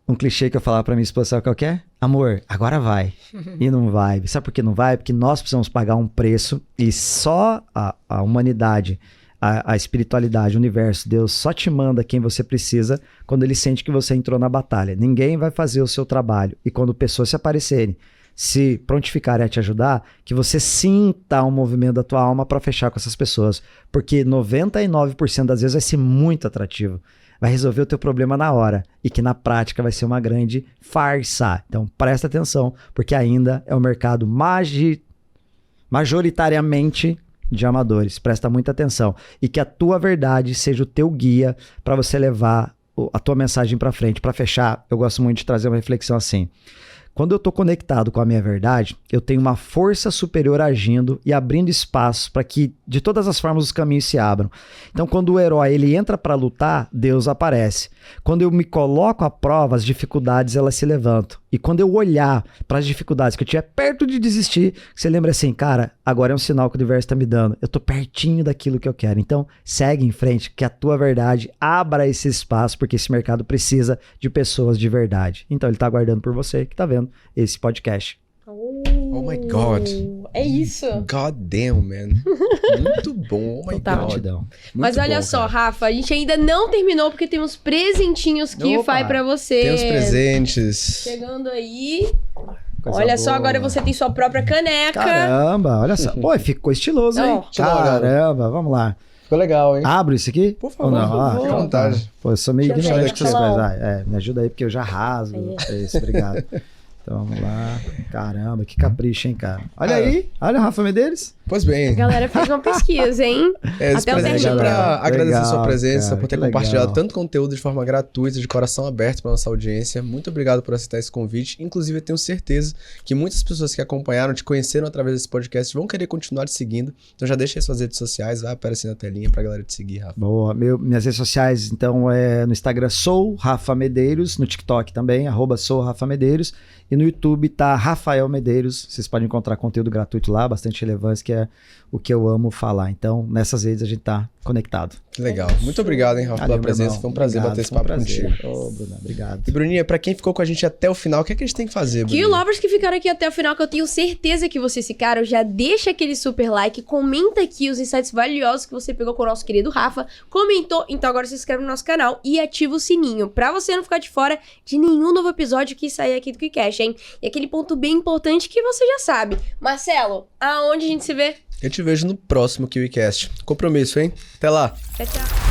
Um clichê que eu falava pra minha esposa, sabe qual que é? Amor, agora vai. E não vai. Sabe por que não vai? Porque nós precisamos pagar um preço e só a humanidade, a espiritualidade, o universo, Deus só te manda quem você precisa quando ele sente que você entrou na batalha. Ninguém vai fazer o seu trabalho. E quando pessoas se aparecerem, se prontificarem a te ajudar, que você sinta um movimento da tua alma pra fechar com essas pessoas. Porque 99% das vezes vai ser muito atrativo. Vai resolver o teu problema na hora e que na prática vai ser uma grande farsa. Então presta atenção, porque ainda é um mercado majoritariamente de amadores. Presta muita atenção e que a tua verdade seja o teu guia para você levar a tua mensagem para frente. Para fechar, eu gosto muito de trazer uma reflexão assim. Quando eu estou conectado com a minha verdade, eu tenho uma força superior agindo e abrindo espaços para que, de todas as formas, os caminhos se abram. Então, quando o herói ele entra para lutar, Deus aparece. Quando eu me coloco à prova, as dificuldades elas se levantam. E quando eu olhar para as dificuldades, que eu estiver perto de desistir, você lembra assim, cara, agora é um sinal que o universo está me dando. Eu estou pertinho daquilo que eu quero. Então, segue em frente, que a tua verdade abra esse espaço, porque esse mercado precisa de pessoas de verdade. Então, ele está aguardando por você que está vendo esse podcast. Oh my God. É isso. God damn, man. Muito bom. Oh my Total. God. Gratidão. Mas Muito olha bom, só, cara. Rafa, a gente ainda não terminou porque tem uns presentinhos que Opa. vai pra você. Tem os presentes. Chegando aí. Coisa Olha só, boa. agora você tem sua própria caneca. Caramba, olha só. Pô, ficou estiloso, hein? Ó. Caramba, vamos lá. Ficou legal, hein? Abro isso aqui? Por favor, Ou não? por favor. Fique à vontade. Pô, eu sou meio Deixa eu ignorante com chegar essas lá, coisas. Me ajuda aí, porque eu já rasgo. Aí. É isso, obrigado. Então, vamos lá. Caramba, que capricho, hein, cara? Olha Cara. aí, olha o Rafa Medeiros. Pois A bem. galera fez uma pesquisa, hein? Esse Até o presente é término. pra agradecer a sua Legal, presença, cara, por ter que compartilhado legal. tanto conteúdo de forma gratuita, de coração aberto pra nossa audiência. Muito obrigado por aceitar esse convite. Inclusive, eu tenho certeza que muitas pessoas que acompanharam, te conheceram através desse podcast, vão querer continuar te seguindo. Então já deixa aí suas redes sociais, vai aparecer na telinha pra galera te seguir, Rafa. Boa. Minhas redes sociais, então, no Instagram sou Rafa Medeiros, no TikTok também, @sou Rafa Medeiros. E no YouTube tá Rafael Medeiros. Vocês podem encontrar conteúdo gratuito lá, bastante relevância, que é o que eu amo falar. Então, nessas redes a gente tá conectado. Que legal. Muito obrigado, hein, Rafa, pela Valeu, meu presença. irmão. Foi um prazer Obrigado, bater esse foi um papo prazer. contigo. Ô, Bruno, obrigado. E, Bruninha, pra quem ficou com a gente até o final, o que é que a gente tem que fazer, Que Bruninha? lovers que ficaram aqui até o final, que eu tenho certeza que vocês ficaram, já deixa aquele super like, comenta aqui os insights valiosos que você pegou com o nosso querido Rafa, comentou, então agora se inscreve no nosso canal e ativa o sininho, pra você não ficar de fora de nenhum novo episódio que sair aqui do QuickCast, hein? E aquele ponto bem importante que você já sabe. Marcelo, aonde a gente se vê? Eu te vejo no próximo KiwiCast. Compromisso, hein? Até lá. Tchau, tchau.